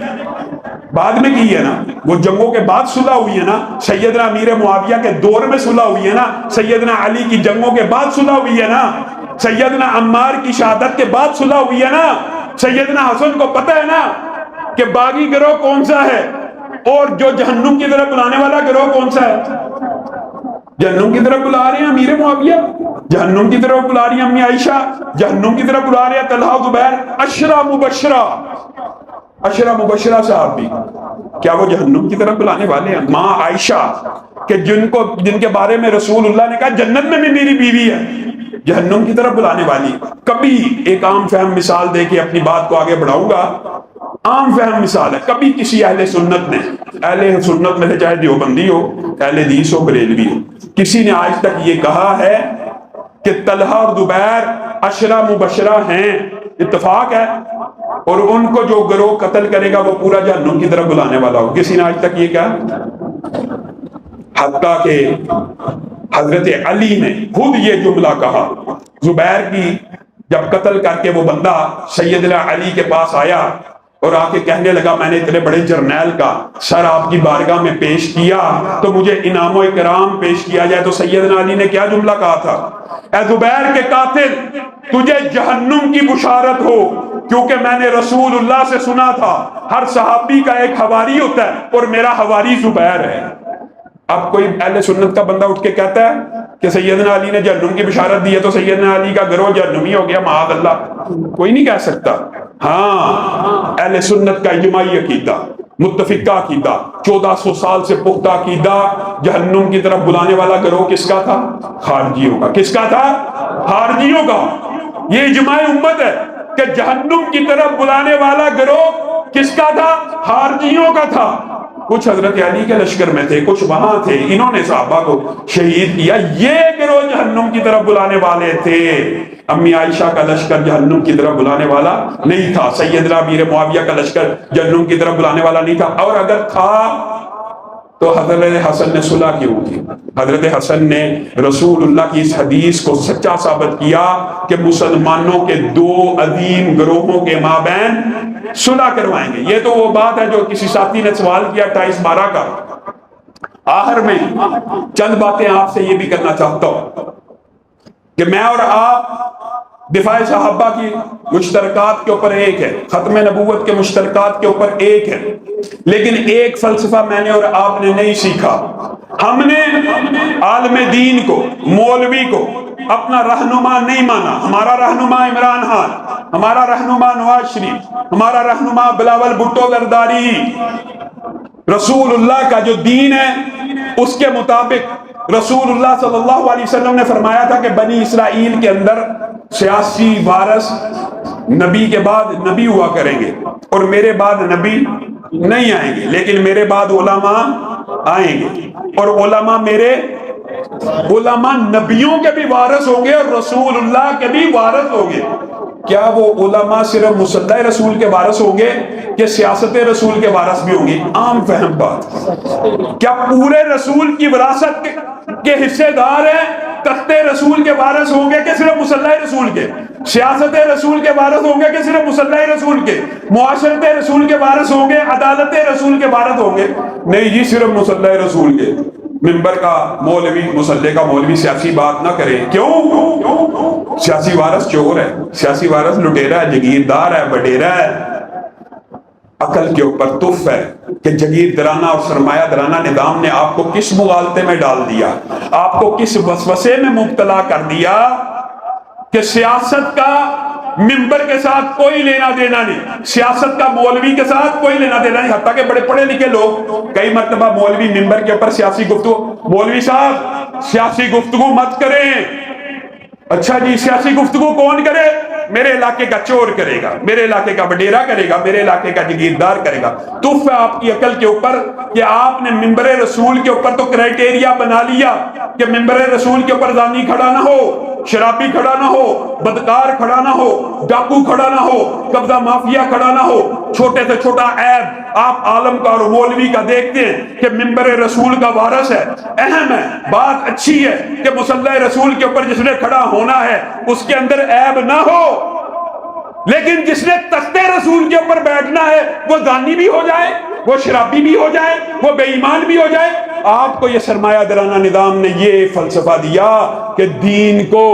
بعد میں کی ہے نا، وہ جنگوں کے بعد صلح ہوئی ہے نا، سیدنا امیر معاویہ کے دور میں صلح ہوئی ہے نا، سیدنا علی کی جنگوں کے بعد صلح ہوئی ہے نا، سیدنا عمار کی شہادت کے بعد صلح ہوئی ہے نا۔ سیدنا حسن کو پتہ ہے نا کہ باغی گروہ کون سا ہے اور جو جہنم کی طرف بلانے والا گروہ کون سا ہے؟ جہنم کی طرف بلا رہے ہیں امیر معاویہ، جہنم کی طرف بلا رہی ہیں امی عائشہ، جہنم کی طرف بلا رہے ہیں طلحہ زبیر، عشرہ مبشرہ صاحب بھی، کیا وہ جہنم کی طرف بلانے والے ہیں؟ ماں عائشہ کہ جن کے بارے میں رسول اللہ نے کہا جنت میں بھی میری بیوی ہے، جہنم کی طرف بلانے والی۔ کبھی ایک عام فہم مثال دے کے اپنی بات کو آگے بڑھاؤں گا، عام فہم مثال ہے، کبھی کسی اہل سنت نے، اہل سنت میں سے چاہے دیوبندی ہو، اہل حدیث ہو، بریلوی ہو، کسی نے آج تک یہ کہا ہے کہ طلحہ اور زبیر عشرہ مبشرہ ہیں، اتفاق ہے، اور ان کو جو گروہ قتل کرے گا وہ پورا جہنم کی طرف بلانے والا ہو؟ کسی نے آج تک یہ کہا؟ حتیٰ کہ حضرت علی نے خود یہ جملہ کہا، زبیر کی جب قتل کر کے وہ بندہ سیدنا علی کے پاس آیا اور آ کے کہنے لگا میں نے اتنے بڑے جرنیل کا سر آپ کی بارگاہ میں پیش کیا تو مجھے انعام و اکرام پیش کیا جائے، تو سیدنا علی نے کیا جملہ کہا تھا؟ اے زبیر کے قاتل، تجھے جہنم کی بشارت ہو، کیونکہ میں نے رسول اللہ سے سنا تھا ہر صحابی کا ایک حواری ہوتا ہے اور میرا حواری زبیر ہے۔ اب کوئی اہل سنت کا بندہ اٹھ کے کہتا ہے کہ سیدنا علی نے جہنم کی بشارت دی ہے تو سیدنا علی کا گروہ جہنمی ہو گیا، معاذ اللہ، کوئی نہیں کہہ سکتا۔ ہاں، اہل سنت کا اجماعی عقیدہ، متفقہ عقیدہ، 1400 سال سے پختہ عقیدہ، جہنم کی طرف بلانے والا گروہ کس کا تھا؟ خارجیوں کا۔ کس کا تھا؟ خارجیوں کا۔ یہ اجماع امت ہے کہ جہنم کی طرف بلانے والا گروہ کس کا تھا؟ خارجیوں کا تھا۔ کچھ حضرت علی کے لشکر میں تھے، کچھ وہاں تھے، انہوں نے صحابہ کو شہید کیا، یہ گروہ جہنم کی طرف بلانے والے تھے۔ امی عائشہ کا لشکر جہنم کی طرف بلانے والا نہیں تھا، سیدنا امیر معاویہ کا لشکر جہنم کی طرف بلانے والا نہیں تھا، اور اگر تھا تو حضرت حسن نے صلح کیوں کی؟ حضرت حسن نے رسول اللہ کی اس حدیث کو سچا ثابت کیا کہ مسلمانوں کے دو عظیم گروہوں کے مابین صلح کروائیں گے۔ یہ تو وہ بات ہے جو کسی ساتھی نے سوال کیا 28/12 کا۔ آخر میں چند باتیں آپ سے یہ بھی کرنا چاہتا ہوں کہ میں اور آپ دفاع صحابہ کی مشترکات کے اوپر ایک ہے، ختم نبوت کے مشترکات کے اوپر ایک ہے، لیکن ایک فلسفہ میں نے اور آپ نے نہیں سیکھا۔ ہم نے عالم دین کو، مولوی کو اپنا رہنما نہیں مانا۔ ہمارا رہنما عمران خان، ہمارا رہنما نواز شریف، ہمارا رہنما بلاول بھٹو زرداری۔ رسول اللہ کا جو دین ہے اس کے مطابق رسول اللہ صلی اللہ علیہ وسلم نے فرمایا تھا کہ بنی اسرائیل کے اندر سیاسی وارث نبی کے بعد نبی ہوا کریں گے، اور میرے بعد نبی نہیں آئیں گے، لیکن میرے بعد علماء آئیں گے، اور علماء نبیوں کے بھی وارث ہوں گے اور رسول اللہ کے بھی وارث ہوں گے۔ کیا وہ علماء صرف مصدق رسول کے وارث ہوں گے کہ سیاست رسول کے وارث بھی ہوں گے؟ عام فہم بات۔ کیا پورے رسول کی وراثت کے حصے دار ہیں، تخت رسول کے وارث ہوں گے کہ صرف مصدق رسول کے؟ سیاست رسول کے وارث ہوں گے کہ صرف مصدق رسول کے؟ معاشرت رسول کے وارث ہوں گے، عدالت رسول کے وارث ہوں گے؟ نہیں جی، صرف مصدق رسول کے۔ منبر کا مولوی، مصلے کا مولوی سیاسی بات نہ کرے۔ کیوں؟ سیاسی وارث چور ہے، سیاسی وارث لٹیرا ہے، جگیردار ہے، وڈیرا ہے۔ عقل کے اوپر تف ہے کہ جگیردارانہ اور سرمایہ دارانہ نظام نے آپ کو کس مغالطے میں ڈال دیا، آپ کو کس وسوسے میں مبتلا کر دیا کہ سیاست کا منبر کے ساتھ کوئی لینا دینا نہیں، سیاست کا مولوی کے ساتھ کوئی لینا دینا نہیں۔ حتیٰ کہ بڑے پڑھے لکھے لوگ کئی مرتبہ مولوی منبر کے اوپر سیاسی گفتگو، مولوی صاحب سیاسی گفتگو مت کریں۔ اچھا جی، سیاسی گفتگو کون کرے؟ میرے علاقے کا چور کرے گا، میرے علاقے کا وڈیرا کرے گا، میرے علاقے کا جگیردار کرے گا۔ تف ہے آپ کی عقل کے اوپر کہ آپ نے منبر رسول کے اوپر تو کرائٹیریا بنا لیا کہ منبر رسول کے اوپر زانی کھڑا نہ ہو، شرابی کھڑا نہ ہو، بدکار کھڑا نہ ہو، ڈاکو کھڑا نہ ہو، قبضہ مافیا کھڑا نہ ہو۔ چھوٹے سے چھوٹا عیب آپ عالم کا اور مولوی کا دیکھتے ہیں کہ منبر رسول کا وارث ہے، اہم ہے، بات اچھی ہے کہ مصلی رسول کے اوپر جس نے کھڑا ہونا ہے اس کے اندر عیب نہ ہو، لیکن جس نے تخت رسول کے اوپر بیٹھنا ہے وہ زانی بھی ہو جائے، وہ شرابی بھی ہو جائے، وہ بے ایمان بھی ہو جائے۔ آپ کو یہ سرمایہ دارانہ نظام نے یہ فلسفہ دیا کہ دین کو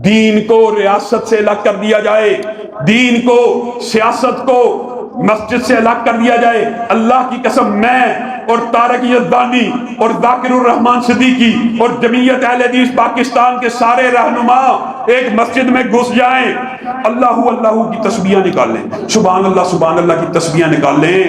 دین کو ریاست سے الگ کر دیا جائے، دین کو، سیاست کو مسجد سے الگ کر دیا جائے، اللہ کی قسم میں اور طارق یزدانی اور ذاکر الرحمان صدیقی اور جمعیت اہل حدیث پاکستان کے سارے رہنما ایک مسجد میں گھس جائیں، اللہ اللہ کی تسبیحاں نکال لیں، سبحان اللہ کی تسبیحاں نکال لیں،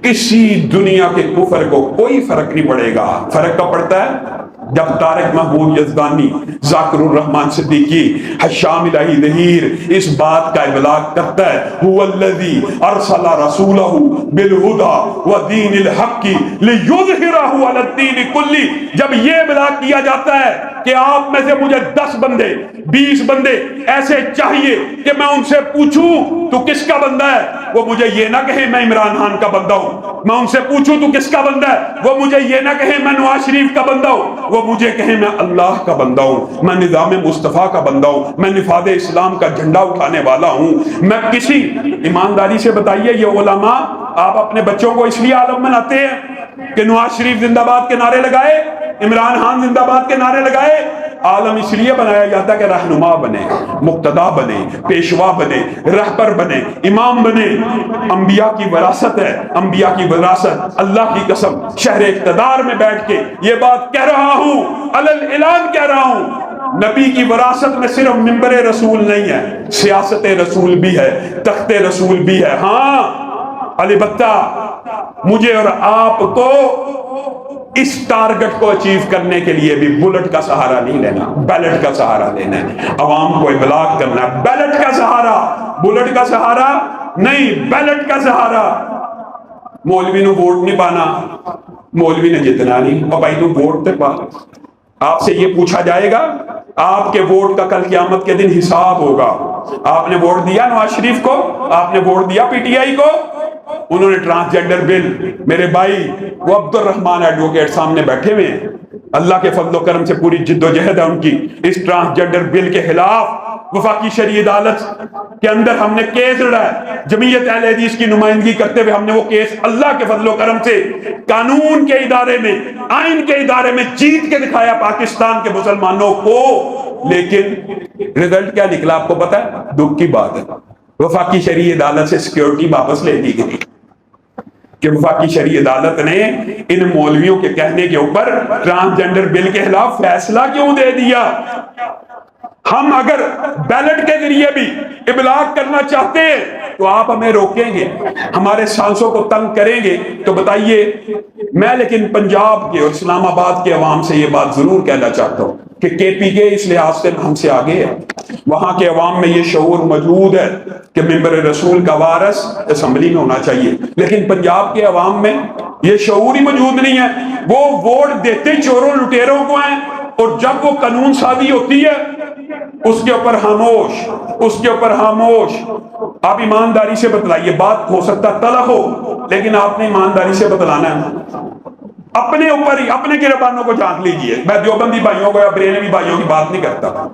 کسی دنیا کے کفر کو کوئی فرق نہیں پڑے گا۔ فرق کب پڑتا ہے؟ جب طارق محمود یزدانی، ذاکر الرحمان صدیقی، حشام الہی ظہیر اس بات کا ابلاغ کرتا ہے هو الذی ارسل رسولہ بالہدی ودین الحق لیظہرہ علی الدین کلہ، جب یہ ابلاغ کیا جاتا ہے کہ آپ میں سے مجھے 10 بندے 20 بندے ایسے چاہیے کہ میں ان سے پوچھوں تو کس کا بندہ ہے، وہ مجھے یہ نہ کہیں میں عمران خان کا بندہ ہوں، میں ان سے پوچھوں تو کس کا بندہ ہے، وہ مجھے یہ نہ کہیں میں نواز شریف کا بندہ ہوں، وہ مجھے کہیں میں اللہ کا بندہ ہوں، میں نظام مصطفیٰ کا بندہ ہوں، میں نفاذ اسلام کا جھنڈا اٹھانے والا ہوں۔ میں کسی، ایمانداری سے بتائیے یہ علماء آپ اپنے بچوں کو اس لیے عالم بناتے ہیں کہ نواز شریف زندہ باد کے نعرے لگائے، عمران خان زندہ باد کے نعرے لگائے؟ عالم اس لیے بنایا جاتا ہے کہ رہنما بنے، مقتدا بنے، پیشوا بنے، رہبر بنے، امام بنے۔ انبیاء کی وراثت ہے، انبیاء کی وراثت، اللہ کی قسم شہر اقتدار میں بیٹھ کے یہ بات کہہ رہا ہوں، علل اعلان کہہ رہا ہوں، نبی کی وراثت میں صرف منبر رسول نہیں ہے، سیاست رسول بھی ہے، تخت رسول بھی ہے۔ ہاں البتہ مجھے اور آپ کو اس ٹارگٹ کو اچیو کرنے کے لیے بھی بلٹ کا سہارا نہیں لینا، بیلٹ کا سہارا لینا ہے، عوام کو ابلاغ کرنا ہے، بیلٹ کا سہارا، بلٹ کا سہارا نہیں، بیلٹ کا سہارا۔ مولوی نے ووٹ نہیں پانا، مولوی نے جتنا نہیں، اور بھائی تو ووٹ تے پا، آپ سے یہ پوچھا جائے گا، آپ کے ووٹ کا کل قیامت کے دن حساب ہوگا۔ آپ نے ووٹ دیا نواز شریف کو، آپ نے ووٹ دیا پی ٹی آئی کو، انہوں نے ٹرانسجنڈر بل، میرے بھائی وہ عبد الرحمان ایڈوکیٹ سامنے بیٹھے ہوئے ہیں، اللہ کے فضل و کرم سے پوری جد و جہد ہے ان کی، اس ٹرانسجنڈر بل کے خلاف وفاقی شرعی عدالت کے اندر ہم نے کیس لڑا ہے، جمعیت اہل حدیث کی نمائندگی کرتے ہوئے ہم نے وہ کیس اللہ کے فضل و کرم سے قانون کے ادارے میں، آئین کے ادارے میں جیت کے دکھایا پاکستان کے مسلمانوں کو، لیکن رزلٹ کیا نکلا آپ کو پتا ہے؟ دکھ کی بات ہے، وفاقی شرعی عدالت سے سیکیورٹی واپس لے لی گئی کہ وفاقی شرعی عدالت نے ان مولویوں کے کہنے کے اوپر ٹرانسجنڈر بل کے خلاف فیصلہ کیوں دے دیا۔ ہم اگر بیلٹ کے ذریعے بھی ابلاغ کرنا چاہتے ہیں تو آپ ہمیں روکیں گے، ہمارے سانسوں کو تنگ کریں گے، تو بتائیے میں لیکن پنجاب کے اور اسلام آباد کے عوام سے یہ بات ضرور کہنا چاہتا ہوں کہ کے پی کے اس لحاظ سے ہم سے آگے ہے، وہاں کے عوام میں یہ شعور موجود ہے کہ ممبر رسول کا وارث اسمبلی میں ہونا چاہیے، لیکن پنجاب کے عوام میں یہ شعور ہی موجود نہیں ہے، وہ ووٹ دیتے چوروں لٹیروں کو ہیں، اور جب وہ قانون سازی ہوتی ہے اس کے اوپر خاموش، اس کے اوپر خاموش۔ آپ ایمانداری سے بتلائیے، بات ہو سکتا تلخ ہو لیکن آپ نے ایمانداری سے بتلانا ہے، اپنے اوپر ہی اپنے گربانوں کو جانچ لیجئے۔ میں دیوبندی بھائیوں کو یا بریلوی بھائیوں کی بات نہیں کرتا،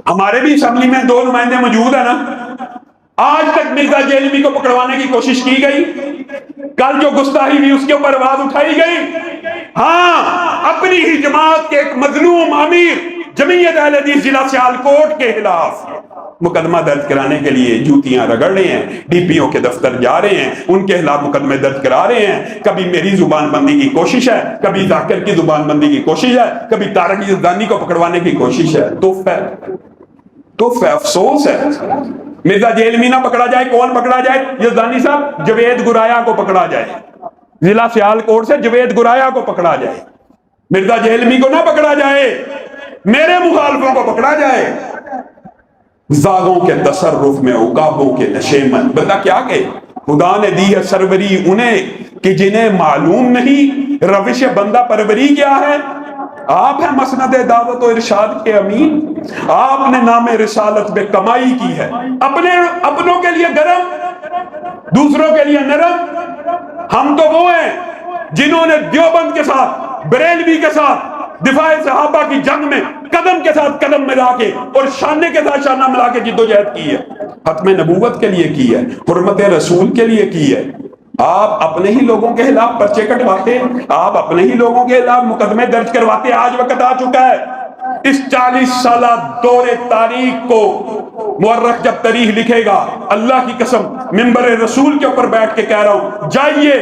ہمارے بھی اسمبلی میں 2 نمائندے موجود ہیں نا، آج تک مرزا جیلمی کو پکڑوانے کی کوشش کی گئی، کل جو گستاخی ہوئی اس کے اوپر آواز اٹھائی گئی۔ ہاں اپنی ہی جماعت کے ایک مظلوم امیر جمعیت اہل حدیث ضلع سیالکوٹ کے خلاف مقدمہ درج کرانے کے لیے جوتیاں رگڑ رہے ہیں، ڈی پی او کے دفتر جا رہے ہیں، ان کے خلاف مقدمے درج کرا رہے ہیں، کبھی میری زبان بندی کی کوشش ہے، کبھی ذاکر کی زبان بندی کی کوشش ہے، کبھی طارق یزدانی کو پکڑوانے کی کوشش ہے۔ تو افسوس ہے، مرزا جیلمی نہ پکڑا جائے، کون پکڑا جائے؟ یزدانی صاحب جوید گرایا کو پکڑا جائے، ضلع سیالکوٹ سے جوید گرایا کو پکڑا جائے، مرزا جیلمی کو نہ پکڑا جائے، میرے مخالفوں کو پکڑا جائے۔ زاغوں کے تصرف میں عقابوں کے نشے من، بندہ کیا کہ خدا نے دی ہے سروری انہیں کہ جنہیں معلوم نہیں روش بندہ پروری کیا ہے۔ آپ ہیں مسند دعوت و ارشاد کے امین، آپ نے نام رسالت پہ کمائی کی ہے، اپنوں کے لیے گرم، دوسروں کے لیے نرم۔ ہم تو وہ ہیں جنہوں نے دیوبند کے ساتھ، بریلوی کے ساتھ دفاع صحابہ کی جنگ میں قدم کے ساتھ قدم ملا کے اور شانے کے ساتھ شانہ ملا کے جدوجہد کی ہے، ختم نبوت کے لیے کی ہے، حرمت رسول کے لیے کی ہے۔ آپ اپنے ہی لوگوں کے خلاف پرچے کٹواتے، آپ اپنے ہی لوگوں کے خلاف مقدمے درج کرواتے۔ آج وقت آ چکا ہے اس 40 سالہ دور تاریخ کو مورخ جب تاریخ لکھے گا، اللہ کی قسم منبر رسول کے اوپر بیٹھ کے کہہ رہا ہوں، جائیے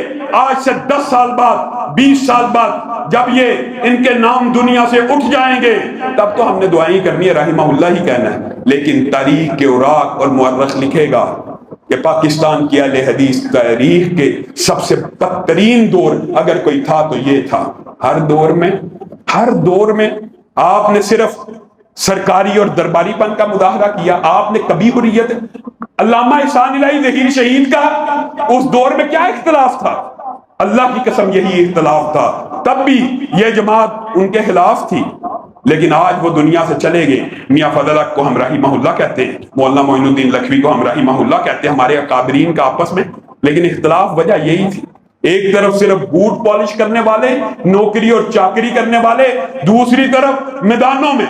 آج سے 10 سال بعد 20 سال بعد جب یہ ان کے نام دنیا سے اٹھ جائیں گے، تب تو ہم نے دعائیں کرنی ہے، رحمہ اللہ ہی کہنا ہے، لیکن تاریخ کے اوراق اور مورخ لکھے گا کہ پاکستان کی اہل حدیث تاریخ کے سب سے بدترین دور اگر کوئی تھا تو یہ تھا۔ ہر دور میں آپ نے صرف سرکاری اور درباری پن کا مظاہرہ کیا، آپ نے کبھی حریت، علامہ احسان الہی ظہیر شہید کا اس دور میں کیا اختلاف تھا؟ اللہ کی قسم یہی اختلاف تھا، تب بھی یہ جماعت ان کے خلاف تھی، لیکن آج وہ دنیا سے چلے گئے۔ میاں فضل حق کو ہم رحمہ اللہ کہتے ہیں، مولانا معین الدین لکھوی کو ہم رحمہ اللہ کہتے ہیں، ہمارے اکابرین کا آپس میں، لیکن اختلاف وجہ یہی تھی، ایک طرف صرف بوٹ پالش کرنے والے، نوکری اور چاکری کرنے والے، دوسری طرف میدانوں میں۔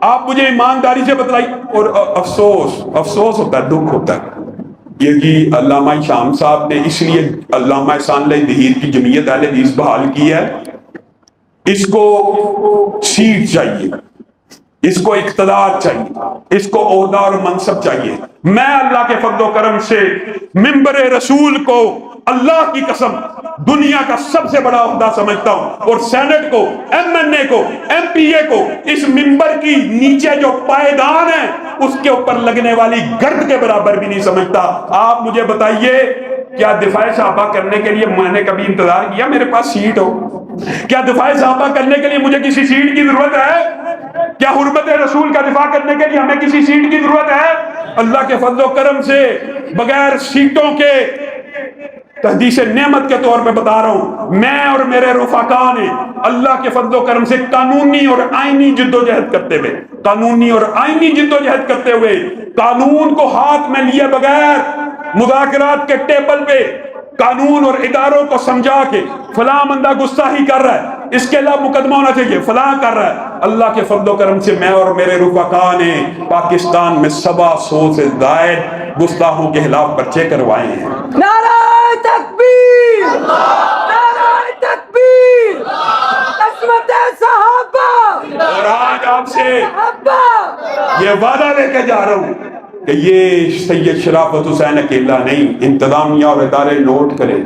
آپ مجھے ایمانداری سے بتلائیے، اور افسوس ہوتا ہے، دکھ ہوتا ہے، یہ جی علامہ شام صاحب نے اس لیے علامہ احسان الہی ظہیر کی جمعیت اہل حدیث بحال کی ہے، اس کو سیٹ چاہیے، اس کو اقتدار چاہیے، اس کو عہدہ اور منصب چاہیے۔ میں اللہ کے فضل و کرم سے منبر رسول کو اللہ کی قسم دنیا کا سب سے بڑا عہدہ سمجھتا ہوں، اور سینٹ کو، ایم این اے کو، ایم پی اے کو، اس منبر کی نیچے جو پائیدان ہے اس کے اوپر لگنے والی گرد کے برابر بھی نہیں سمجھتا۔ آپ مجھے بتائیے، کیا دفاع صحابہ کرنے کے لیے میں نے کبھی انتظار کیا میرے پاس سیٹ ہو؟ کیا دفاع صحابہ کرنے کے لیے مجھے کسی سیٹ کی ضرورت ہے؟ کیا حرمت رسول کا دفاع کرنے کے لیے ہمیں کسی سیٹ کی ضرورت ہے؟ اللہ کے فضل و کرم سے بغیر سیٹوں کے، تحدیث نعمت کے طور پہ بتا رہا ہوں، میں اور میرے رفقا نے اللہ کے فضل و کرم سے قانونی اور آئینی جدوجہد کرتے ہوئے قانون کو ہاتھ میں لیے بغیر مذاکرات کے ٹیبل پہ قانون اور اداروں کو سمجھا کے فلاں بندہ گستاخی کر رہا ہے، اس کے علاوہ مقدمہ ہونا چاہیے، فلاں کر رہا ہے، اللہ کے فضل و کرم سے میں اور میرے رفقا نے پاکستان میں 700 سے زائد گستاخوں کے خلاف پرچے کروائے ہیں۔ نعرہ تکبیر! نعرہ تکبیر! عصمت صحابہ! اور آج آپ سے یہ وعدہ لے کے جا رہا ہوں کہ یہ سید شرافت حسین اکیلا نہیں، انتظامیہ اور ادارے نوٹ کریں،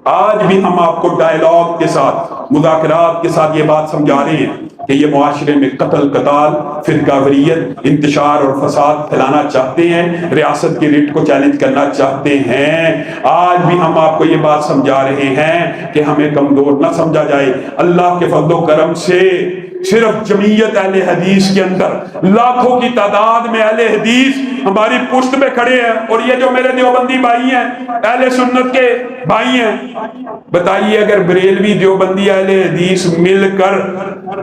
آج بھی ہم آپ کو ڈائیلاگ کے ساتھ، مذاکرات کے ساتھ یہ بات سمجھا رہے ہیں کہ یہ معاشرے میں قتل، قتال، فرقہ واریت، انتشار اور فساد پھیلانا چاہتے ہیں، ریاست کی ریٹ کو چیلنج کرنا چاہتے ہیں۔ آج بھی ہم آپ کو یہ بات سمجھا رہے ہیں کہ ہمیں کمزور نہ سمجھا جائے۔ اللہ کے فضل و کرم سے صرف جمعیت اہل حدیث کے اندر لاکھوں کی تعداد میں اہل حدیث ہماری پشت میں کھڑے ہیں، اور یہ جو میرے دیوبندی بھائی ہیں، اہل سنت کے بھائی ہیں، بتائیے اگر بریلوی دیوبندی اہل حدیث مل کر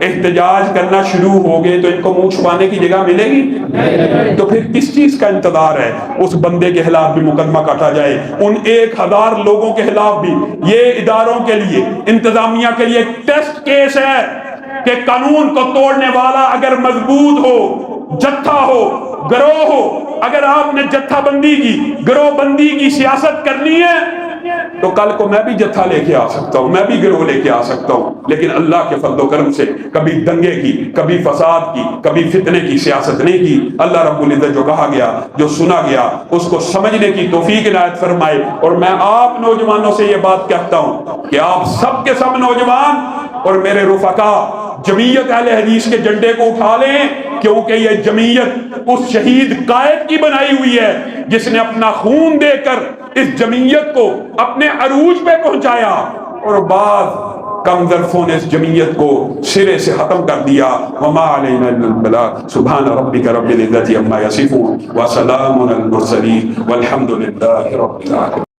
احتجاج کرنا شروع ہو گئے تو ان کو منہ چھپانے کی جگہ ملے گی؟ تو پھر کس چیز کا انتظار ہے؟ اس بندے کے خلاف بھی مقدمہ کاٹا جائے، ان 1000 لوگوں کے خلاف بھی۔ یہ اداروں کے لیے، انتظامیہ کے لیے ایک ٹیسٹ کیس ہے کہ قانون کو توڑنے والا اگر مضبوط ہو، جتھا ہو، گروہ ہو، اگر آپ نے جتھا بندی کی، گروہ بندی کی سیاست کرنی ہے تو کل کو میں بھی جتھا لے کے آ سکتا ہوں، میں بھی گروہ لے کے آ سکتا ہوں، لیکن اللہ کے فضل و کرم سے کبھی دنگے کی، کبھی فساد کی، کبھی فتنے کی سیاست نہیں کی۔ اللہ رب العزت جو کہا گیا، جو سنا گیا، اس کو سمجھنے کی توفیق عنایت فرمائے۔ اور میں آپ نوجوانوں سے یہ بات کہتا ہوں کہ آپ سب کے سب نوجوان اور میرے رفقا جمعیت اہل حدیث کے جھنڈے کو اٹھا لیں، کیونکہ یہ جمعیت اس شہید قائد کی بنائی ہوئی ہے جس نے اپنا خون دے کر اس جمعیت کو اپنے عروج پہ پہنچایا، اور بعض کم ظرفوں نے اس جمعیت کو سرے سے ختم کر دیا۔ وما علینا الا البلاغ، سبحان ربک رب العزۃ عما یصفون وسلام علی المرسلین والحمد للہ رب العالمین۔